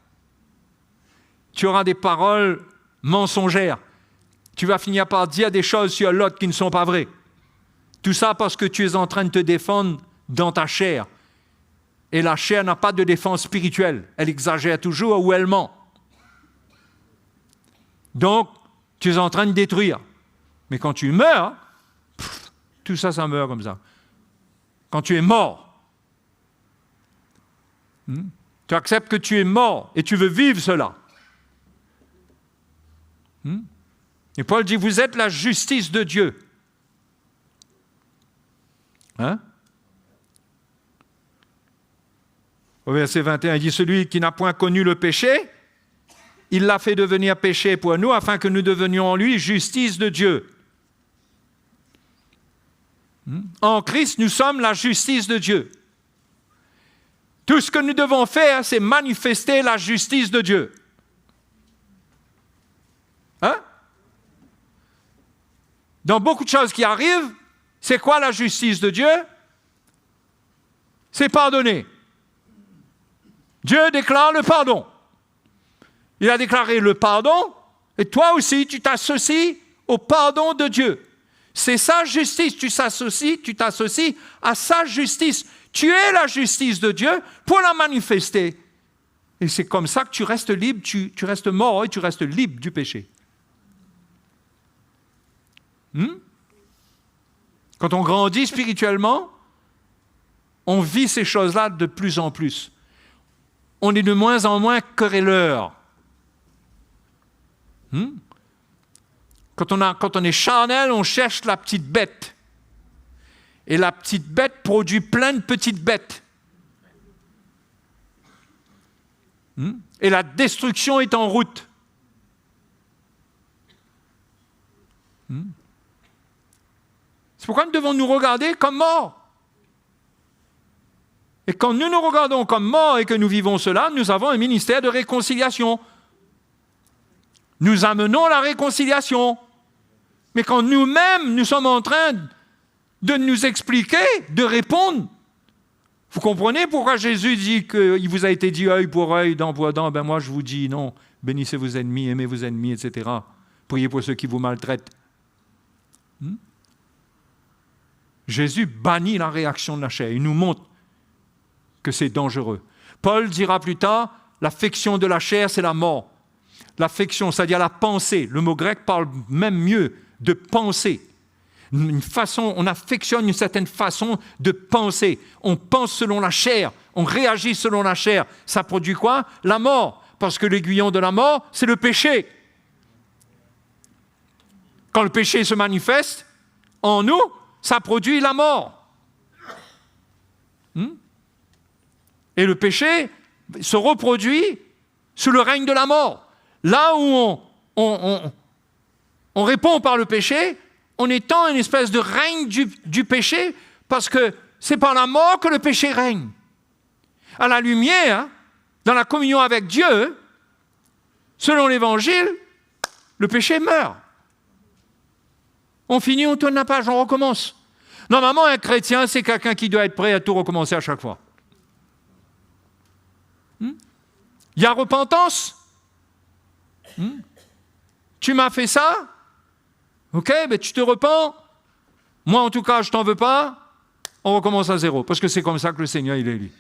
Tu auras des paroles mensongères. Tu vas finir par dire des choses sur l'autre qui ne sont pas vraies. Tout ça parce que tu es en train de te défendre dans ta chair. Et la chair n'a pas de défense spirituelle. Elle exagère toujours ou elle ment. Donc, tu es en train de détruire. Mais quand tu meurs, tout ça, ça meurt comme ça. Quand tu es mort, tu acceptes que tu es mort et tu veux vivre cela. Et Paul dit, vous êtes la justice de Dieu. Au verset 21, il dit, celui qui n'a point connu le péché, il l'a fait devenir péché pour nous, afin que nous devenions en lui justice de Dieu. En Christ, nous sommes la justice de Dieu. Tout ce que nous devons faire, c'est manifester la justice de Dieu. Hein? Dans beaucoup de choses qui arrivent, c'est quoi la justice de Dieu? C'est pardonner. Dieu déclare le pardon. Il a déclaré le pardon, et toi aussi, tu t'associes au pardon de Dieu. C'est sa justice. Tu t'associes à sa justice. Tu es la justice de Dieu pour la manifester. Et c'est comme ça que tu restes libre, tu restes mort et tu restes libre du péché. Quand on grandit spirituellement, on vit ces choses-là de plus en plus. On est de moins en moins querelleur. Quand on est charnel, on cherche la petite bête. Et la petite bête produit plein de petites bêtes. Et la destruction est en route. C'est pourquoi nous devons nous regarder comme morts. Et quand nous nous regardons comme morts et que nous vivons cela, nous avons un ministère de réconciliation. Nous amenons la réconciliation. Mais quand nous-mêmes, nous sommes en train de nous expliquer, de répondre, vous comprenez pourquoi Jésus dit qu'il vous a été dit œil pour œil, dent pour dent? Ben moi je vous dis non, bénissez vos ennemis, aimez vos ennemis, etc. Priez pour ceux qui vous maltraitent. Jésus bannit la réaction de la chair. Il nous montre que c'est dangereux. Paul dira plus tard, l'affection de la chair, c'est la mort. L'affection, c'est-à-dire la pensée. Le mot grec parle même mieux de penser. Une façon, on affectionne une certaine façon de penser. On pense selon la chair, on réagit selon la chair. Ça produit quoi? La mort. Parce que l'aiguillon de la mort, c'est le péché. Quand le péché se manifeste en nous, ça produit la mort. Et le péché se reproduit sous le règne de la mort. Là où on répond par le péché, on étend une espèce de règne du péché, parce que c'est par la mort que le péché règne. À la lumière, dans la communion avec Dieu, selon l'Évangile, le péché meurt. On finit, on tourne la page, on recommence. Normalement, un chrétien, c'est quelqu'un qui doit être prêt à tout recommencer à chaque fois. Il y a repentance. Tu m'as fait ça? Ok, mais tu te repens. Moi, en tout cas, je t'en veux pas. On recommence à zéro, parce que c'est comme ça que le Seigneur, il est lui.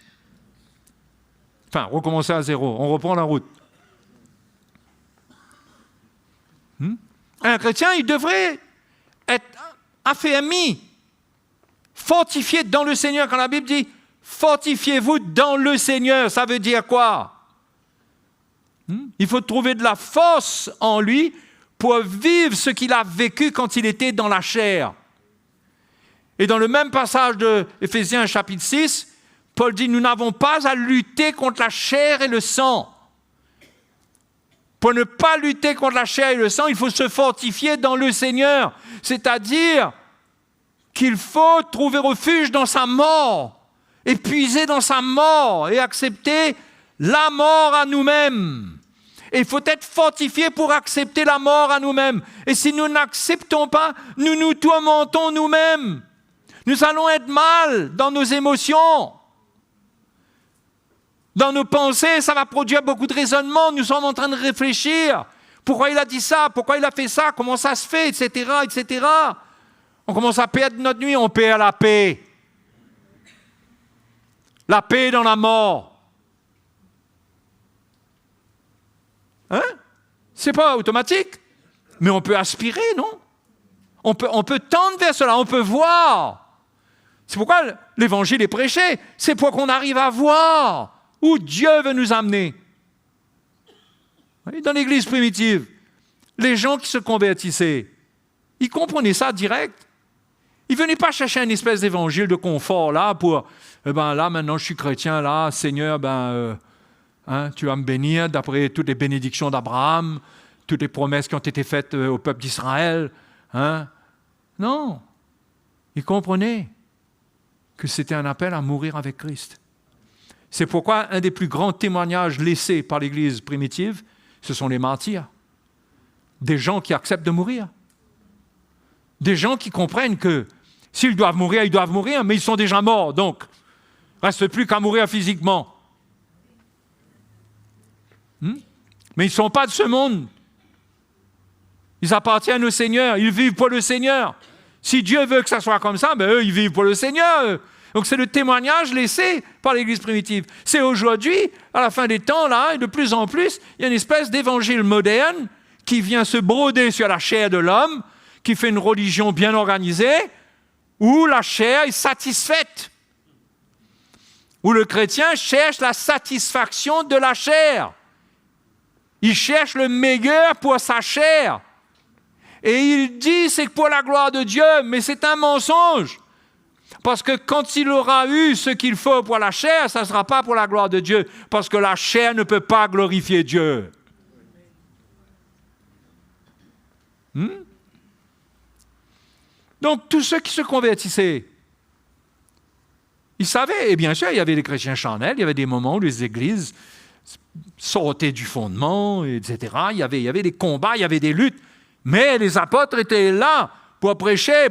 Enfin, recommencer à zéro, on reprend la route. Un chrétien, il devrait être affermi, fortifié dans le Seigneur. Quand la Bible dit « fortifiez-vous dans le Seigneur », ça veut dire quoi? Il faut trouver de la force en lui pour vivre ce qu'il a vécu quand il était dans la chair. Et dans le même passage de Éphésiens chapitre 6, Paul dit « Nous n'avons pas à lutter contre la chair et le sang ». Pour ne pas lutter contre la chair et le sang, il faut se fortifier dans le Seigneur. C'est-à-dire qu'il faut trouver refuge dans sa mort, épuiser dans sa mort et accepter la mort à nous-mêmes. Et il faut être fortifié pour accepter la mort à nous-mêmes. Et si nous n'acceptons pas, nous nous tourmentons nous-mêmes. Nous allons être mal dans nos émotions. Dans nos pensées, ça va produire beaucoup de raisonnements. Nous sommes en train de réfléchir. Pourquoi il a dit ça? Pourquoi il a fait ça? Comment ça se fait? Etc., etc. On commence à perdre notre nuit. On perd la paix. La paix dans la mort. Hein? C'est pas automatique. Mais on peut aspirer, non? On peut tendre vers cela. On peut voir. C'est pourquoi l'évangile est prêché. C'est pour qu'on arrive à voir où Dieu veut nous amener. Dans l'église primitive, les gens qui se convertissaient, ils comprenaient ça direct. Ils ne venaient pas chercher une espèce d'évangile de confort là pour, là maintenant je suis chrétien, là, Seigneur, Hein, tu vas me bénir d'après toutes les bénédictions d'Abraham, toutes les promesses qui ont été faites au peuple d'Israël. Hein? Non. Il comprenait que c'était un appel à mourir avec Christ. C'est pourquoi un des plus grands témoignages laissés par l'Église primitive, ce sont les martyrs. Des gens qui acceptent de mourir. Des gens qui comprennent que s'ils doivent mourir, ils doivent mourir, mais ils sont déjà morts, donc il ne reste plus qu'à mourir physiquement. Mais ils ne sont pas de ce monde. Ils appartiennent au Seigneur, ils vivent pour le Seigneur. Si Dieu veut que ça soit comme ça, eux, ils vivent pour le Seigneur. Donc c'est le témoignage laissé par l'Église primitive. C'est aujourd'hui, à la fin des temps, là, et de plus en plus, il y a une espèce d'évangile moderne qui vient se broder sur la chair de l'homme, qui fait une religion bien organisée, où la chair est satisfaite. Où le chrétien cherche la satisfaction de la chair. Il cherche le meilleur pour sa chair. Et il dit c'est pour la gloire de Dieu, mais c'est un mensonge. Parce que quand il aura eu ce qu'il faut pour la chair, ça ne sera pas pour la gloire de Dieu. Parce que la chair ne peut pas glorifier Dieu. Donc tous ceux qui se convertissaient, ils savaient, et bien sûr, il y avait les chrétiens charnels, il y avait des moments où les églises sortaient du fondement, etc. Il y avait des combats, il y avait des luttes. Mais les apôtres étaient là pour prêcher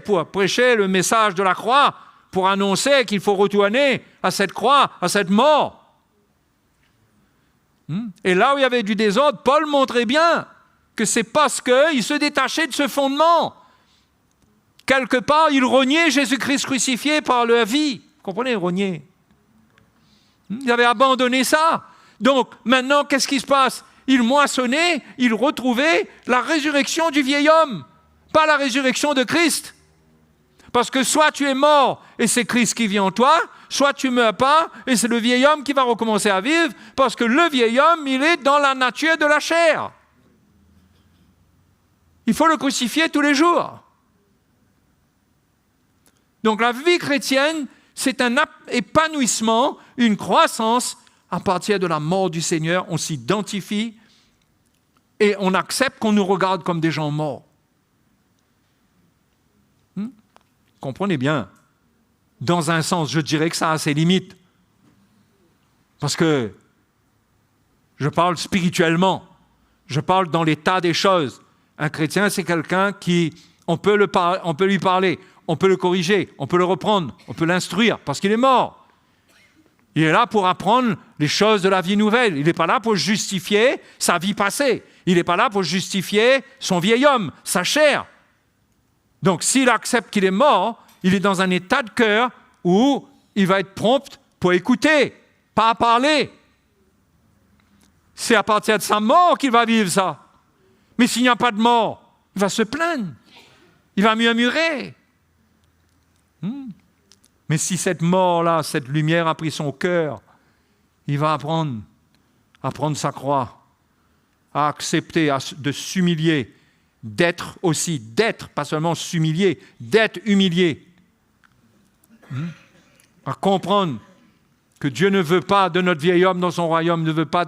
le message de la croix, pour annoncer qu'il faut retourner à cette croix, à cette mort. Et là où il y avait du désordre, Paul montrait bien que c'est parce qu'il se détachait de ce fondement. Quelque part, il reniait Jésus-Christ crucifié par leur vie. Vous comprenez, renier. Ils avaient abandonné ça. Donc, maintenant, qu'est-ce qui se passe? Ils moissonnaient, ils retrouvaient la résurrection du vieil homme, pas la résurrection de Christ. Parce que soit tu es mort et c'est Christ qui vit en toi, soit tu ne meurs pas et c'est le vieil homme qui va recommencer à vivre, parce que le vieil homme, il est dans la nature de la chair. Il faut le crucifier tous les jours. Donc la vie chrétienne, c'est un épanouissement, une croissance. À partir de la mort du Seigneur, on s'identifie et on accepte qu'on nous regarde comme des gens morts. Comprenez bien. Dans un sens, je dirais que ça a ses limites. Parce que je parle spirituellement. Je parle dans l'état des choses. Un chrétien, c'est quelqu'un qui, on peut lui parler, on peut le corriger, on peut le reprendre, on peut l'instruire, parce qu'il est mort. Il est là pour apprendre les choses de la vie nouvelle. Il n'est pas là pour justifier sa vie passée. Il n'est pas là pour justifier son vieil homme, sa chair. Donc, s'il accepte qu'il est mort, il est dans un état de cœur où il va être prompt pour écouter, pas à parler. C'est à partir de sa mort qu'il va vivre ça. Mais s'il n'y a pas de mort, il va se plaindre. Il va murmurer. Mais si cette mort-là, cette lumière a pris son cœur, il va apprendre à prendre sa croix, à accepter, de s'humilier, d'être, pas seulement s'humilier, d'être humilié. À comprendre que Dieu ne veut pas de notre vieil homme dans son royaume, ne veut pas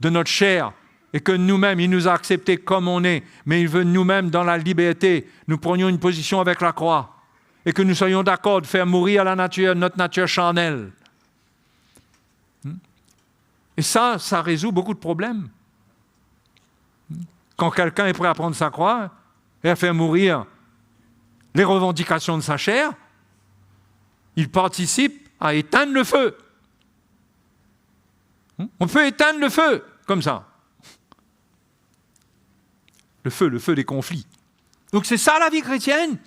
de notre chair, et que nous-mêmes, il nous a acceptés comme on est, mais il veut nous-mêmes, dans la liberté, nous prenions une position avec la croix. Et que nous soyons d'accord de faire mourir notre nature charnelle. Et ça résout beaucoup de problèmes. Quand quelqu'un est prêt à prendre sa croix et à faire mourir les revendications de sa chair, il participe à éteindre le feu. On peut éteindre le feu, comme ça. Le feu des conflits. Donc c'est ça la vie chrétienne.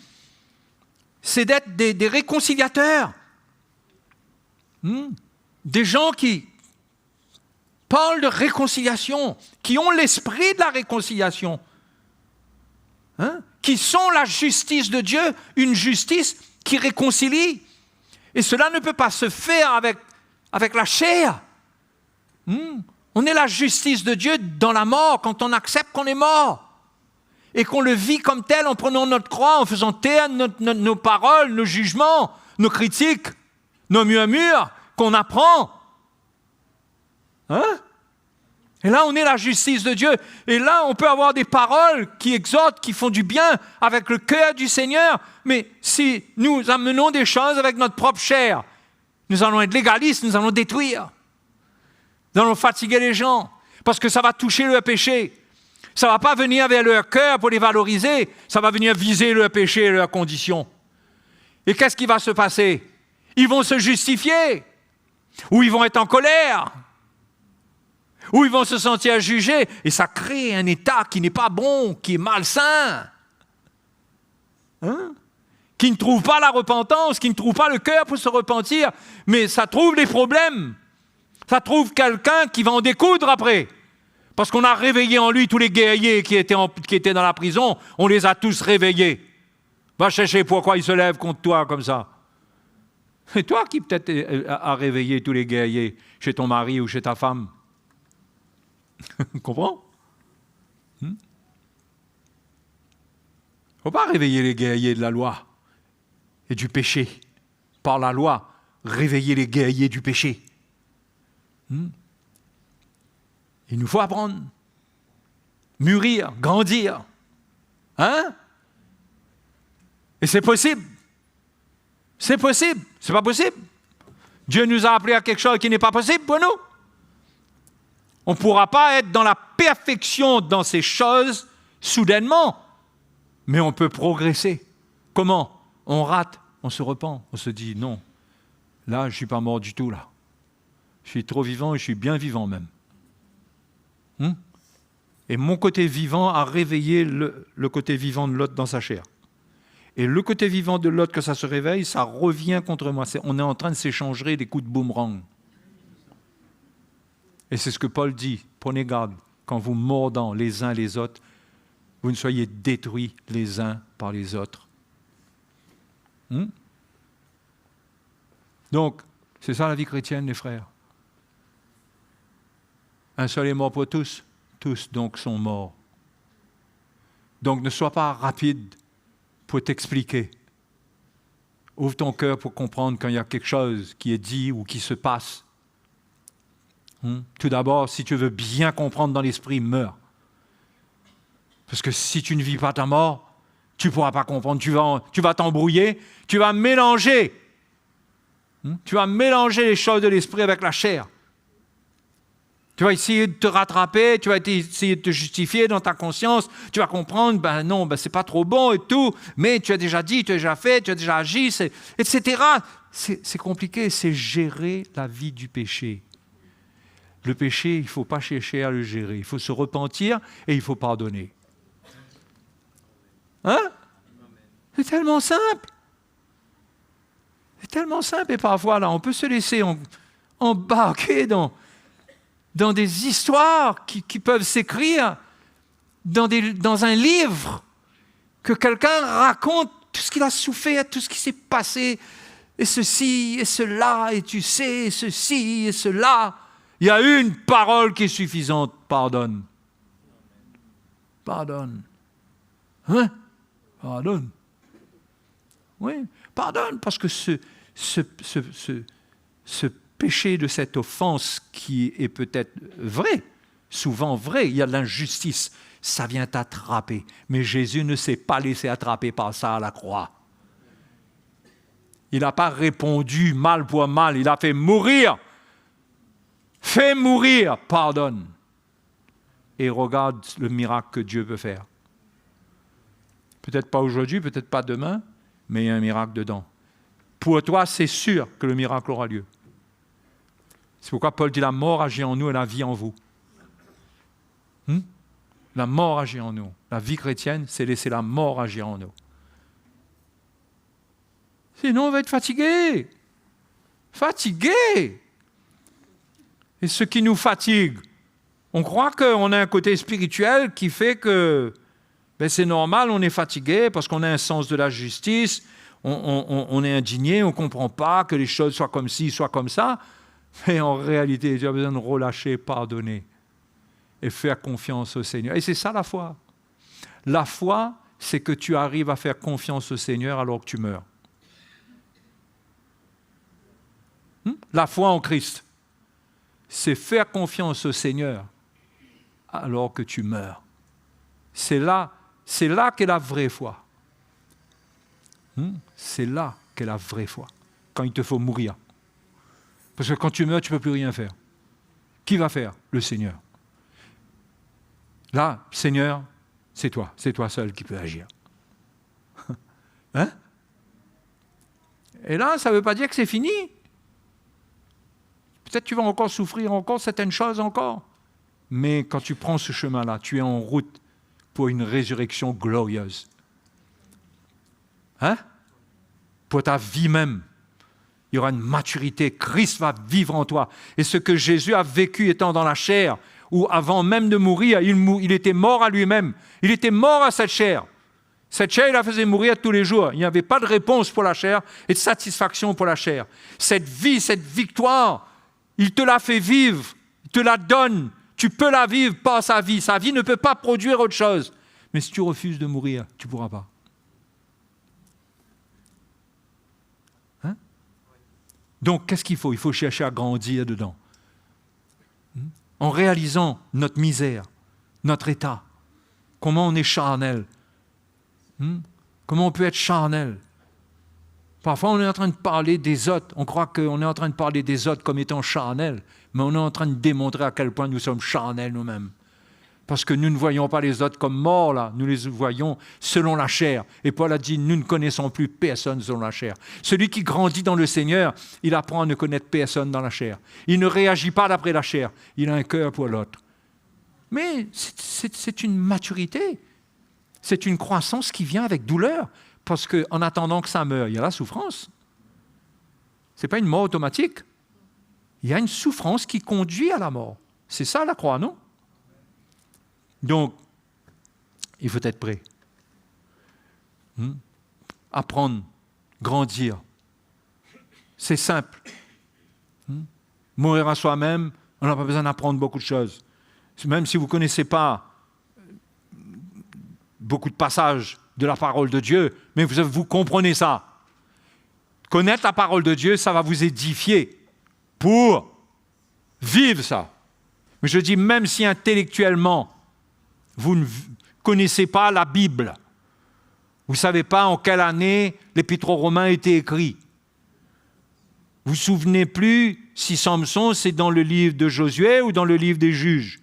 C'est d'être des réconciliateurs. Des gens qui parlent de réconciliation, qui ont l'esprit de la réconciliation, qui sont la justice de Dieu, une justice qui réconcilie. Et cela ne peut pas se faire avec la chair. On est la justice de Dieu dans la mort, quand on accepte qu'on est mort. Et qu'on le vit comme tel en prenant notre croix, en faisant taire nos paroles, nos jugements, nos critiques, nos murmures, qu'on apprend. Hein? Et là, on est la justice de Dieu. Et là, on peut avoir des paroles qui exhortent, qui font du bien avec le cœur du Seigneur. Mais si nous amenons des choses avec notre propre chair, nous allons être légalistes, nous allons détruire. Nous allons fatiguer les gens parce que ça va toucher leur péché. Ça ne va pas venir vers leur cœur pour les valoriser, ça va venir viser leur péché et leurs conditions. Et qu'est-ce qui va se passer? Ils vont se justifier, ou ils vont être en colère, ou ils vont se sentir jugés, et ça crée un état qui n'est pas bon, qui est malsain, hein? Qui ne trouve pas la repentance, qui ne trouve pas le cœur pour se repentir, mais ça trouve des problèmes. Ça trouve quelqu'un qui va en découdre après. Parce qu'on a réveillé en lui tous les guerriers qui étaient dans la prison, on les a tous réveillés. Va chercher pourquoi ils se lèvent contre toi comme ça. C'est toi qui peut-être a réveillé tous les guerriers chez ton mari ou chez ta femme. Comprends? Il ne faut pas réveiller les guerriers de la loi et du péché. Par la loi, réveiller les guerriers du péché. Il nous faut apprendre, mûrir, grandir. Hein? Et c'est possible. C'est possible. C'est pas possible. Dieu nous a appelés à quelque chose qui n'est pas possible pour nous. On ne pourra pas être dans la perfection dans ces choses soudainement, mais on peut progresser. Comment? On rate, on se repent, on se dit non, là je ne suis pas mort du tout là. Je suis trop vivant et je suis bien vivant même. Et mon côté vivant a réveillé le côté vivant de l'autre dans sa chair. Et le côté vivant de l'autre, que ça se réveille, ça revient contre moi. On est en train de s'échanger des coups de boomerang. Et c'est ce que Paul dit. Prenez garde, quand vous mordant les uns les autres, vous ne soyez détruits les uns par les autres. Donc, c'est ça la vie chrétienne, les frères. Un seul est mort pour tous. Tous donc sont morts. Donc ne sois pas rapide pour t'expliquer. Ouvre ton cœur pour comprendre quand il y a quelque chose qui est dit ou qui se passe. Tout d'abord, si tu veux bien comprendre dans l'esprit, meurs. Parce que si tu ne vis pas ta mort, tu ne pourras pas comprendre. Tu vas t'embrouiller, tu vas mélanger. Tu vas mélanger les choses de l'esprit avec la chair. Tu vas essayer de te rattraper, tu vas essayer de te justifier dans ta conscience, tu vas comprendre, c'est pas trop bon et tout, mais tu as déjà dit, tu as déjà fait, tu as déjà agi, etc. C'est compliqué, c'est gérer la vie du péché. Le péché, il ne faut pas chercher à le gérer, il faut se repentir et il faut pardonner. Hein? C'est tellement simple. C'est tellement simple et parfois, là, on peut se laisser embarquer dans des histoires qui peuvent s'écrire dans un livre, que quelqu'un raconte tout ce qu'il a souffert, tout ce qui s'est passé, et ceci, et cela, et tu sais, et ceci, et cela. Il y a une parole qui est suffisante, pardonne. Pardonne. Hein? Pardonne. Oui, pardonne, parce que ce péché de cette offense qui est peut-être vrai, souvent vrai, il y a de l'injustice, ça vient t'attraper. Mais Jésus ne s'est pas laissé attraper par ça à la croix. Il n'a pas répondu mal pour mal, il a fait mourir. Fais mourir, pardonne. Et regarde le miracle que Dieu peut faire. Peut-être pas aujourd'hui, peut-être pas demain, mais il y a un miracle dedans. Pour toi, c'est sûr que le miracle aura lieu. C'est pourquoi Paul dit la mort agit en nous et la vie en vous. La mort agit en nous. La vie chrétienne, c'est laisser la mort agir en nous. Sinon, on va être fatigué. Fatigué. Et ce qui nous fatigue, on croit qu'on a un côté spirituel qui fait que c'est normal, on est fatigué parce qu'on a un sens de la justice, on est indigné, on ne comprend pas que les choses soient comme ci, soient comme ça. Mais en réalité, tu as besoin de relâcher, pardonner et faire confiance au Seigneur. Et c'est ça la foi. La foi, c'est que tu arrives à faire confiance au Seigneur alors que tu meurs. La foi en Christ. c'est faire confiance au Seigneur alors que tu meurs. C'est là qu'est la vraie foi. C'est là qu'est la vraie foi, quand il te faut mourir. Parce que quand tu meurs, tu ne peux plus rien faire. Qui va faire? Le Seigneur. Là, Seigneur, c'est toi seul qui peux agir. Hein? Et là, ça ne veut pas dire que c'est fini. Peut-être tu vas encore souffrir encore certaines choses encore. Mais quand tu prends ce chemin-là, tu es en route pour une résurrection glorieuse. Hein? Pour ta vie même. Il y aura une maturité. Christ va vivre en toi. Et ce que Jésus a vécu étant dans la chair, où avant même de mourir, il était mort à lui-même. Il était mort à cette chair. Cette chair, il la faisait mourir tous les jours. Il n'y avait pas de réponse pour la chair et de satisfaction pour la chair. Cette vie, cette victoire, il te l'a fait vivre. Il te la donne. Tu peux la vivre par sa vie. Sa vie ne peut pas produire autre chose. Mais si tu refuses de mourir, tu ne pourras pas. Hein? Donc, qu'est-ce qu'il faut? Il faut chercher à grandir dedans. En réalisant notre misère, notre état. Comment on est charnel. Comment on peut être charnel. Parfois, on est en train de parler des autres. On croit qu'on est en train de parler des autres comme étant charnels, mais on est en train de démontrer à quel point nous sommes charnels nous-mêmes. Parce que nous ne voyons pas les autres comme morts, là. Nous les voyons selon la chair. Et Paul a dit, nous ne connaissons plus personne selon la chair. Celui qui grandit dans le Seigneur, il apprend à ne connaître personne dans la chair. Il ne réagit pas d'après la chair. Il a un cœur pour l'autre. Mais c'est une maturité. C'est une croissance qui vient avec douleur. Parce qu'en attendant que ça meure, il y a la souffrance. Ce n'est pas une mort automatique. Il y a une souffrance qui conduit à la mort. C'est ça la croix, non? Donc, il faut être prêt. Apprendre, grandir. C'est simple. Mourir à soi-même, on n'a pas besoin d'apprendre beaucoup de choses. Même si vous ne connaissez pas beaucoup de passages de la parole de Dieu, mais vous comprenez ça. Connaître la parole de Dieu, ça va vous édifier pour vivre ça. Mais je dis, même si intellectuellement, vous ne connaissez pas la Bible, vous ne savez pas en quelle année l'Épître aux Romains a été écrit, vous ne vous souvenez plus si Samson, c'est dans le livre de Josué ou dans le livre des Juges.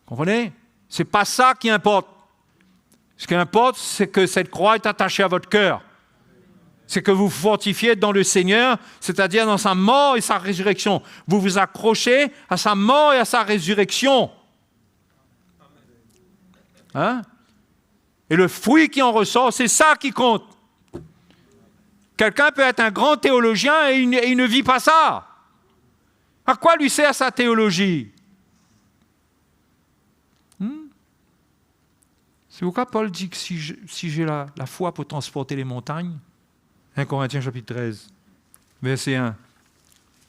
Vous comprenez? Ce n'est pas ça qui importe. Ce qui importe, c'est que cette croix est attachée à votre cœur. C'est que vous vous fortifiez dans le Seigneur, c'est-à-dire dans sa mort et sa résurrection. Vous vous accrochez à sa mort et à sa résurrection. Hein? Et le fruit qui en ressort, c'est ça qui compte. Quelqu'un peut être un grand théologien et il ne vit pas ça. À quoi lui sert sa théologie? C'est pourquoi Paul dit que si j'ai la foi pour transporter les montagnes, 1 Corinthiens chapitre 13, verset 1.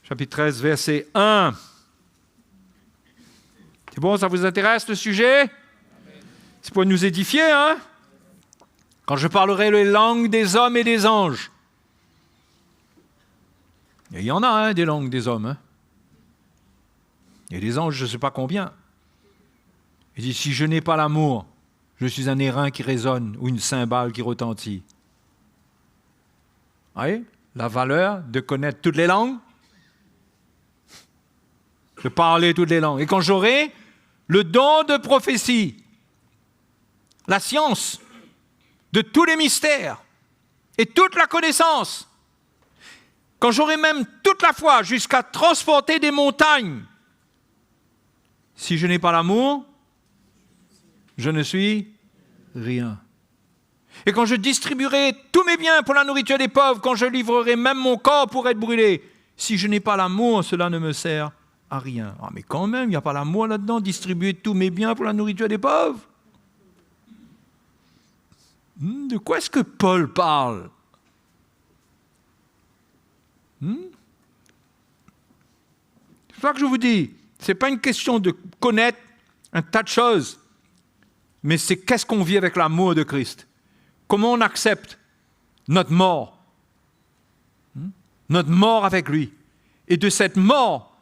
Chapitre 13, verset 1. C'est bon, ça vous intéresse le sujet? C'est pour nous édifier, hein? Quand je parlerai les langues des hommes et des anges. Et il y en a, hein, des langues des hommes. Hein? Et des anges, je ne sais pas combien. Il dit, si je n'ai pas l'amour, je suis un airain qui résonne ou une cymbale qui retentit. Vous voyez? La valeur de connaître toutes les langues, de parler toutes les langues. Et quand j'aurai le don de prophétie, la science de tous les mystères et toute la connaissance, quand j'aurai même toute la foi jusqu'à transporter des montagnes, si je n'ai pas l'amour, je ne suis rien. Et quand je distribuerai tous mes biens pour la nourriture des pauvres, quand je livrerai même mon corps pour être brûlé, si je n'ai pas l'amour, cela ne me sert à rien. Ah, mais quand même, il n'y a pas l'amour là-dedans, distribuer tous mes biens pour la nourriture des pauvres. De quoi est-ce que Paul parle? C'est ça que je vous dis. Ce n'est pas une question de connaître un tas de choses, mais c'est qu'est-ce qu'on vit avec l'amour de Christ. Comment on accepte notre mort avec lui. Et de cette mort,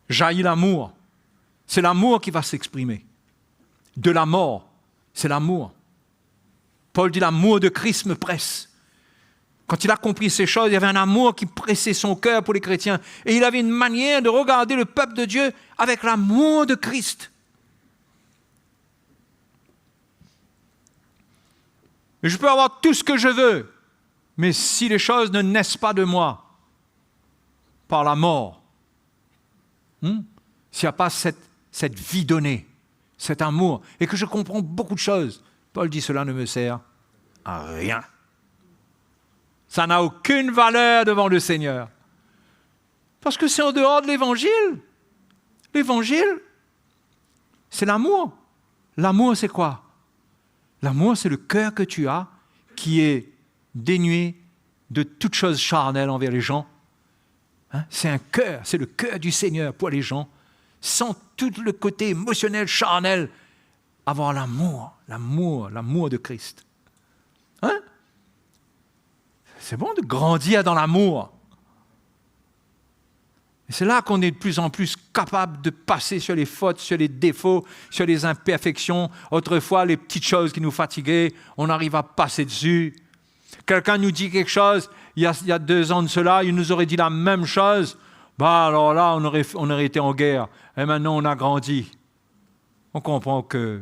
jaillit l'amour. C'est l'amour qui va s'exprimer. De la mort, c'est l'amour. Paul dit, l'amour de Christ me presse. Quand il a compris ces choses, il y avait un amour qui pressait son cœur pour les chrétiens. Et il avait une manière de regarder le peuple de Dieu avec l'amour de Christ. Et je peux avoir tout ce que je veux, mais si les choses ne naissent pas de moi, par la mort, s'il n'y a pas cette vie donnée, cet amour, et que je comprends beaucoup de choses, Paul dit, cela ne me sert à rien. Ça n'a aucune valeur devant le Seigneur. Parce que c'est en dehors de l'Évangile. L'Évangile, c'est l'amour. L'amour, c'est quoi? L'amour, c'est le cœur que tu as qui est dénué de toute chose charnelle envers les gens. Hein? C'est un cœur, c'est le cœur du Seigneur pour les gens. Sans tout le côté émotionnel, charnel, avoir l'amour de Christ. Hein? C'est bon de grandir dans l'amour. Et c'est là qu'on est de plus en plus capable de passer sur les fautes, sur les défauts, sur les imperfections. Autrefois, les petites choses qui nous fatiguaient, on arrive à passer dessus. Quelqu'un nous dit quelque chose, il y a 2 ans de cela, il nous aurait dit la même chose. Alors là, on aurait été en guerre. Et maintenant, on a grandi. On comprend que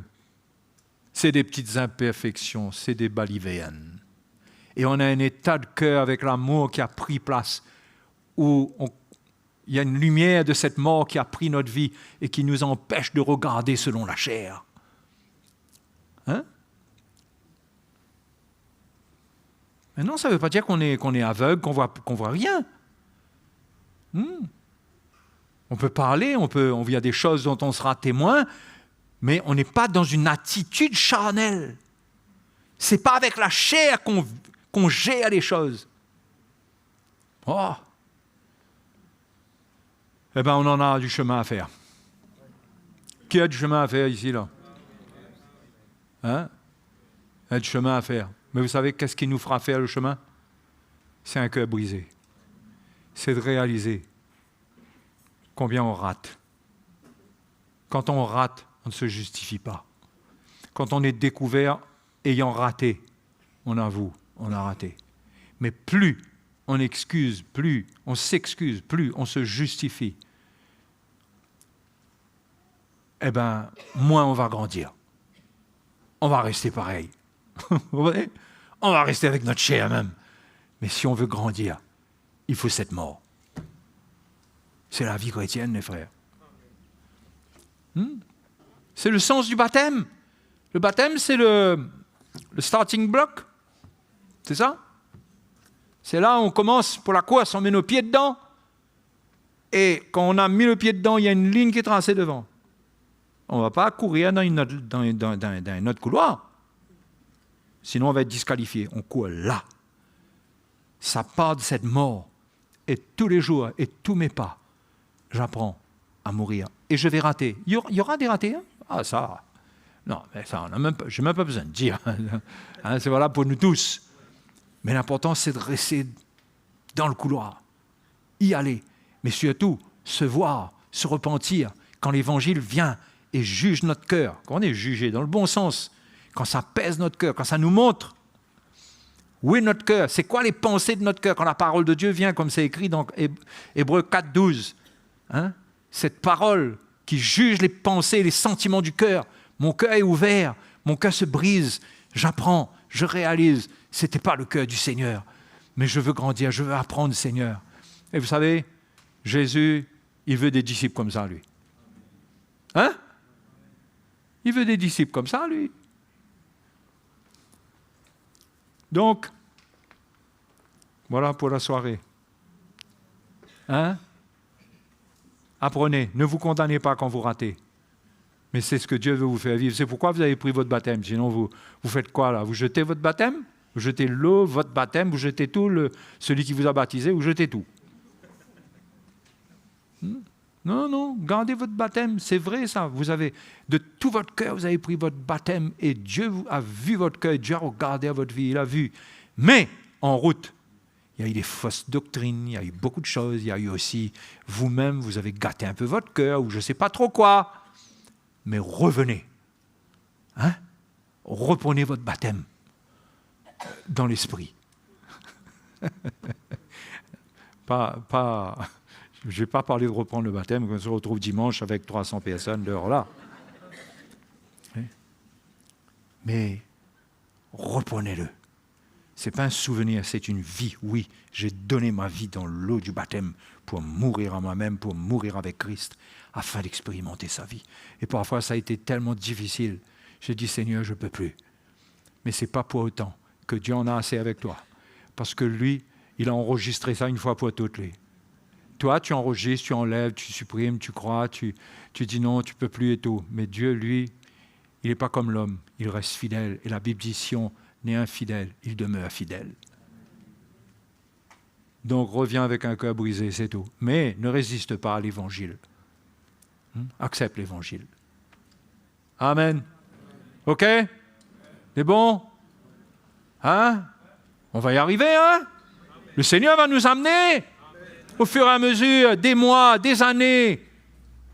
c'est des petites imperfections, c'est des balivéennes. Et on a un état de cœur avec l'amour qui a pris place, où il y a une lumière de cette mort qui a pris notre vie et qui nous empêche de regarder selon la chair. Hein? Mais non, ça ne veut pas dire qu'on est aveugle, qu'on voit rien. On peut parler, on vit à des choses dont on sera témoin, mais on n'est pas dans une attitude charnelle. Ce n'est pas avec la chair qu'on gère les choses. Oh! Eh bien, on en a du chemin à faire. Qui a du chemin à faire ici, là? Hein? Il y a du chemin à faire. Mais vous savez, qu'est-ce qui nous fera faire le chemin? C'est un cœur brisé. C'est de réaliser combien on rate. Quand on rate, on ne se justifie pas. Quand on est découvert ayant raté, on avoue, on a raté. Mais plus on excuse, plus on s'excuse, plus on se justifie, eh bien, moins on va grandir. On va rester pareil. Vous voyez? On va rester avec notre chair même. Mais si on veut grandir, il faut cette mort. C'est la vie chrétienne, mes frères. C'est le sens du baptême. Le baptême, c'est le starting block. C'est ça? C'est là où on commence pour la course, on met nos pieds dedans. Et quand on a mis le pied dedans, il y a une ligne qui est tracée devant. On ne va pas courir dans un autre couloir. Sinon, on va être disqualifié. On court là. Ça part de cette mort. Et tous les jours, et tous mes pas, j'apprends à mourir. Et je vais rater. Il y aura des ratés, hein? Ah, ça. Non, mais ça, je n'ai même pas besoin de dire. Hein, c'est valable pour nous tous. Mais l'important, c'est de rester dans le couloir. Y aller. Mais surtout, se voir, se repentir quand l'Évangile vient et juge notre cœur. Quand on est jugé dans le bon sens, quand ça pèse notre cœur, quand ça nous montre où est notre cœur, c'est quoi les pensées de notre cœur quand la parole de Dieu vient, comme c'est écrit dans Hébreux 4, 12. Hein? Cette parole qui juge les pensées, les sentiments du cœur. Mon cœur est ouvert, mon cœur se brise, j'apprends, je réalise. Ce n'était pas le cœur du Seigneur, mais je veux grandir, je veux apprendre, Seigneur. Et vous savez, Jésus, il veut des disciples comme ça, lui. Hein? Il veut des disciples comme ça, lui. Donc, voilà pour la soirée. Hein? Apprenez, ne vous condamnez pas quand vous ratez. Mais c'est ce que Dieu veut vous faire vivre. C'est pourquoi vous avez pris votre baptême. Sinon, vous faites quoi là? Vous jetez votre baptême? Vous jetez l'eau, votre baptême, vous jetez tout, celui qui vous a baptisé, vous jetez tout. Non, gardez votre baptême, c'est vrai ça. Vous avez, de tout votre cœur, vous avez pris votre baptême et Dieu a vu votre cœur, Dieu a regardé à votre vie, il a vu. Mais, en route, il il y a eu des fausses doctrines, il y a eu beaucoup de choses, il y a eu aussi, vous-même, vous avez gâté un peu votre cœur, ou je ne sais pas trop quoi. Mais revenez. Hein? Reprenez votre baptême dans l'esprit. Je ne vais pas parler de reprendre le baptême, qu'on se retrouve dimanche avec 300 personnes dehors là. Mais reprenez-le. Ce n'est pas un souvenir, c'est une vie. Oui, j'ai donné ma vie dans l'eau du baptême pour mourir à moi-même, pour mourir avec Christ, afin d'expérimenter sa vie. Et parfois, ça a été tellement difficile. J'ai dit, Seigneur, je ne peux plus. Mais ce n'est pas pour autant que Dieu en a assez avec toi. Parce que lui, il a enregistré ça une fois pour toutes. Toi, tu enregistres, tu enlèves, tu supprimes, tu crois, tu dis non, tu ne peux plus et tout. Mais Dieu, lui, il n'est pas comme l'homme. Il reste fidèle. Et la Bible dit, si on est infidèle, il demeure fidèle. Donc, reviens avec un cœur brisé, c'est tout. Mais ne résiste pas à l'évangile. Accepte l'évangile. Amen. OK? C'est bon? Hein? On va y arriver, hein? Le Seigneur va nous amener au fur et à mesure des mois, des années,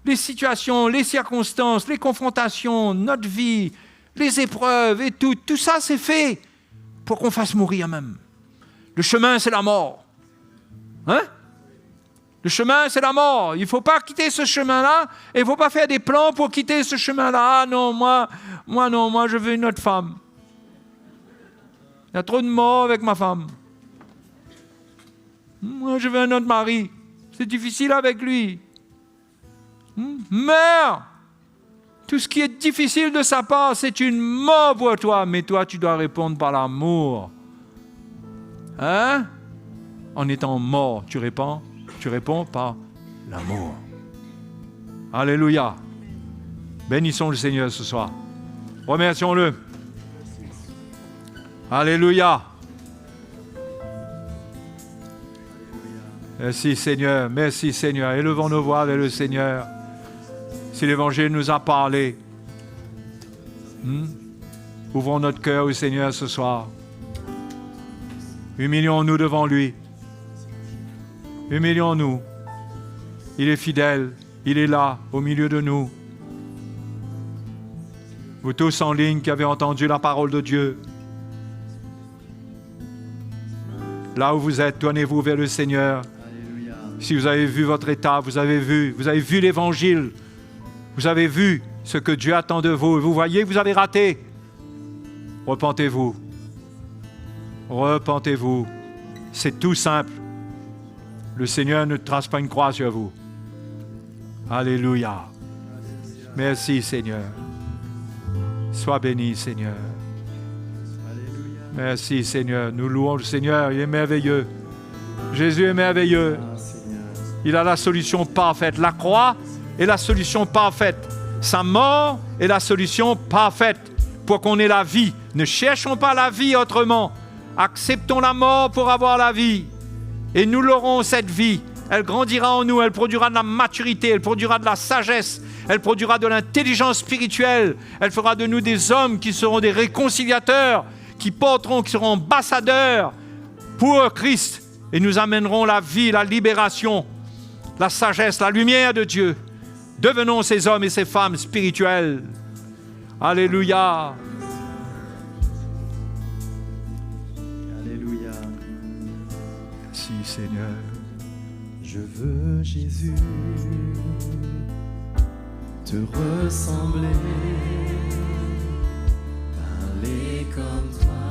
les situations, les circonstances, les confrontations, notre vie, les épreuves et tout. Tout ça, c'est fait pour qu'on fasse mourir même. Le chemin, c'est la mort. Hein? Le chemin, c'est la mort. Il ne faut pas quitter ce chemin-là et il ne faut pas faire des plans pour quitter ce chemin-là. Ah non, moi, je veux une autre femme. Il y a trop de morts avec ma femme. Moi, je veux un autre mari. C'est difficile avec lui. Meurs! Tout ce qui est difficile de sa part, c'est une mort pour toi. Mais toi, tu dois répondre par l'amour. Hein? En étant mort, tu réponds par l'amour. Alléluia. Bénissons le Seigneur ce soir. Remercions-le. Alléluia. Merci Seigneur, merci Seigneur. Élevons nos voix vers le Seigneur. Si l'Évangile nous a parlé, ouvrons notre cœur au Seigneur ce soir. Humilions-nous devant lui. Humilions-nous. Il est fidèle, il est là, au milieu de nous. Vous tous en ligne qui avez entendu la parole de Dieu, là où vous êtes, tournez-vous vers le Seigneur. Alléluia. Si vous avez vu votre état, vous avez vu l'Évangile, vous avez vu ce que Dieu attend de vous, vous voyez que vous avez raté. Repentez-vous. Repentez-vous. C'est tout simple. Le Seigneur ne trace pas une croix sur vous. Alléluia. Merci Seigneur. Sois béni Seigneur. Merci Seigneur. Nous louons le Seigneur. Il est merveilleux. Jésus est merveilleux. Il a la solution parfaite. La croix est la solution parfaite. Sa mort est la solution parfaite pour qu'on ait la vie. Ne cherchons pas la vie autrement. Acceptons la mort pour avoir la vie. Et nous l'aurons, cette vie. Elle grandira en nous, elle produira de la maturité, elle produira de la sagesse, elle produira de l'intelligence spirituelle. Elle fera de nous des hommes qui seront des réconciliateurs, qui seront ambassadeurs pour Christ et nous amèneront la vie, la libération, la sagesse, la lumière de Dieu. Devenons ces hommes et ces femmes spirituels. Alléluia. Alléluia. Merci Seigneur. Je veux Jésus te ressembler, parler comme toi,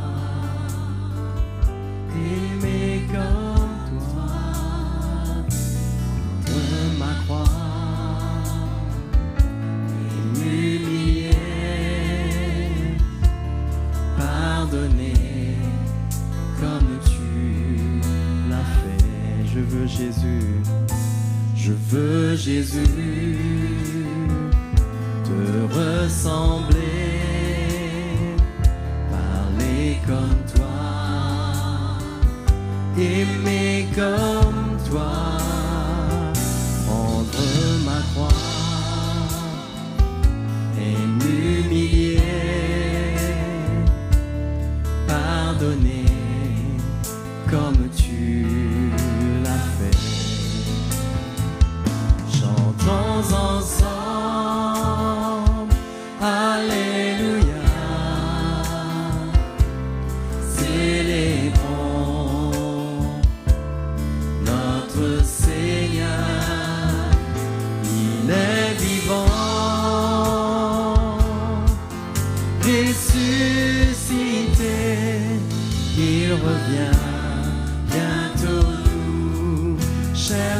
aimer comme toi, prendre ma croix et m'humilier, pardonner comme tu l'as fait. Je veux Jésus, je veux Jésus te ressembler, parler comme toi, aimer comme toi, prendre ma croix et m'humilier, pardonner comme tu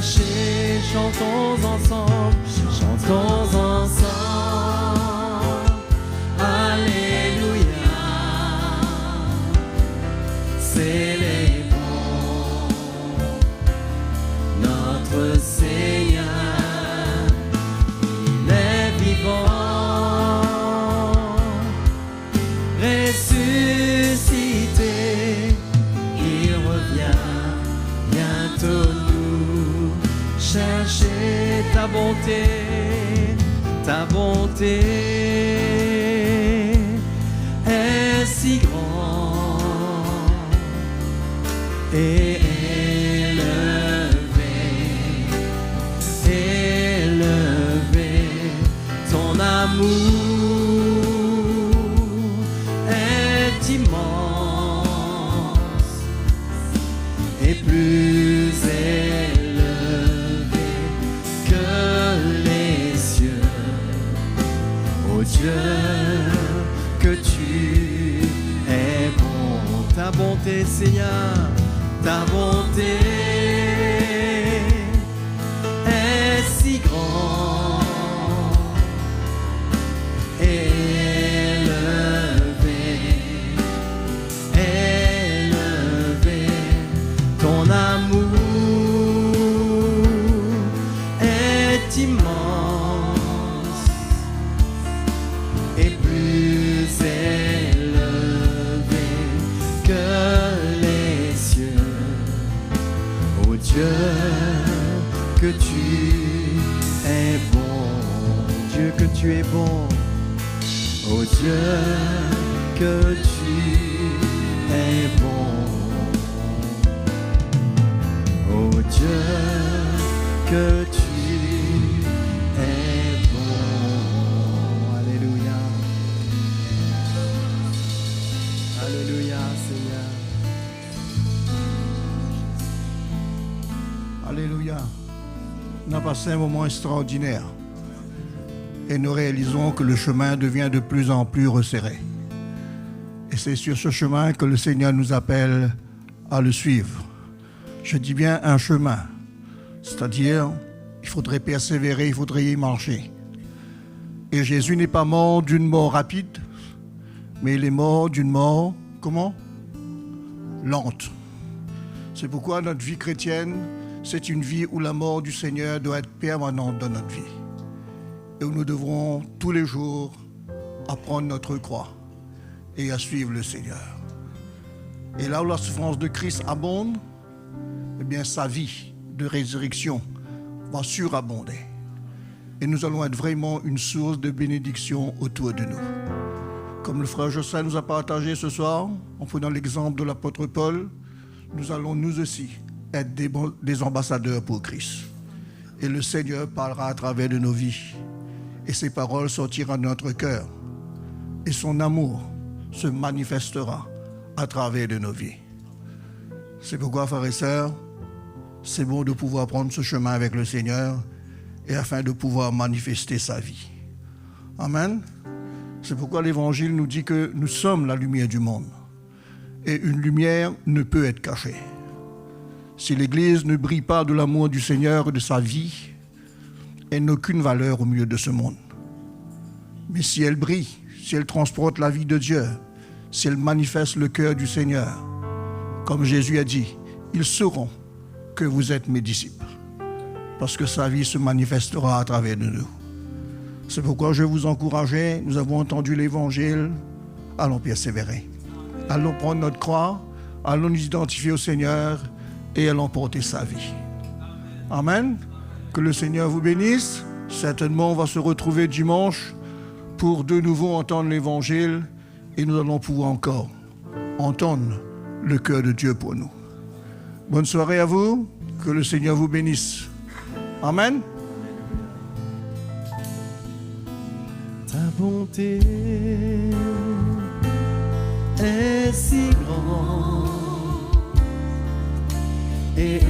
chercher, chantons ensemble, chantons ensemble. Alléluia, célébrons notre Seigneur, il est vivant, ressuscité, il revient bientôt nous chercher. Ta bonté est si grande et élevé, ton amour est immense et plus élevé que les cieux. Oh Dieu, que tu es bon, ta bonté Seigneur, ta bonté est si grande et élevé, ton amour est immense et plus élevé que les cieux. Oh Dieu, que tu es bon, Dieu, que tu es bon. Oh Dieu, que tu es bon. Oh Dieu, que tu es bon. Alléluia. Alléluia, Seigneur. Alléluia. On a passé un moment extraordinaire et nous réalisons que le chemin devient de plus en plus resserré. Et c'est sur ce chemin que le Seigneur nous appelle à le suivre. Je dis bien un chemin, c'est-à-dire il faudrait persévérer, il faudrait y marcher. Et Jésus n'est pas mort d'une mort rapide, mais il est mort d'une mort, comment? Lente. C'est pourquoi notre vie chrétienne, c'est une vie où la mort du Seigneur doit être permanente dans notre vie. Et où nous devrons tous les jours apprendre notre croix et à suivre le Seigneur. Et là où la souffrance de Christ abonde, eh bien sa vie de résurrection va surabonder. Et nous allons être vraiment une source de bénédiction autour de nous. Comme le frère Joseph nous a partagé ce soir, en prenant l'exemple de l'apôtre Paul, nous allons nous aussi être des ambassadeurs pour Christ. Et le Seigneur parlera à travers de nos vies. Et ses paroles sortiront de notre cœur. Et son amour se manifestera à travers de nos vies. C'est pourquoi, frères et sœurs, c'est bon de pouvoir prendre ce chemin avec le Seigneur et afin de pouvoir manifester sa vie. Amen. C'est pourquoi l'Évangile nous dit que nous sommes la lumière du monde. Et une lumière ne peut être cachée. Si l'Église ne brille pas de l'amour du Seigneur et de sa vie, elle n'a aucune valeur au milieu de ce monde. Mais si elle brille, si elle transporte la vie de Dieu, si elle manifeste le cœur du Seigneur, comme Jésus a dit, ils sauront que vous êtes mes disciples, parce que sa vie se manifestera à travers de nous. C'est pourquoi je vous encourageais, nous avons entendu l'Évangile, allons persévérer. Allons prendre notre croix, allons nous identifier au Seigneur et allons porter sa vie. Amen. Que le Seigneur vous bénisse. Certainement, on va se retrouver dimanche pour de nouveau entendre l'Évangile et nous allons pouvoir encore entendre le cœur de Dieu pour nous. Bonne soirée à vous. Que le Seigneur vous bénisse. Amen. Ta bonté est si grande et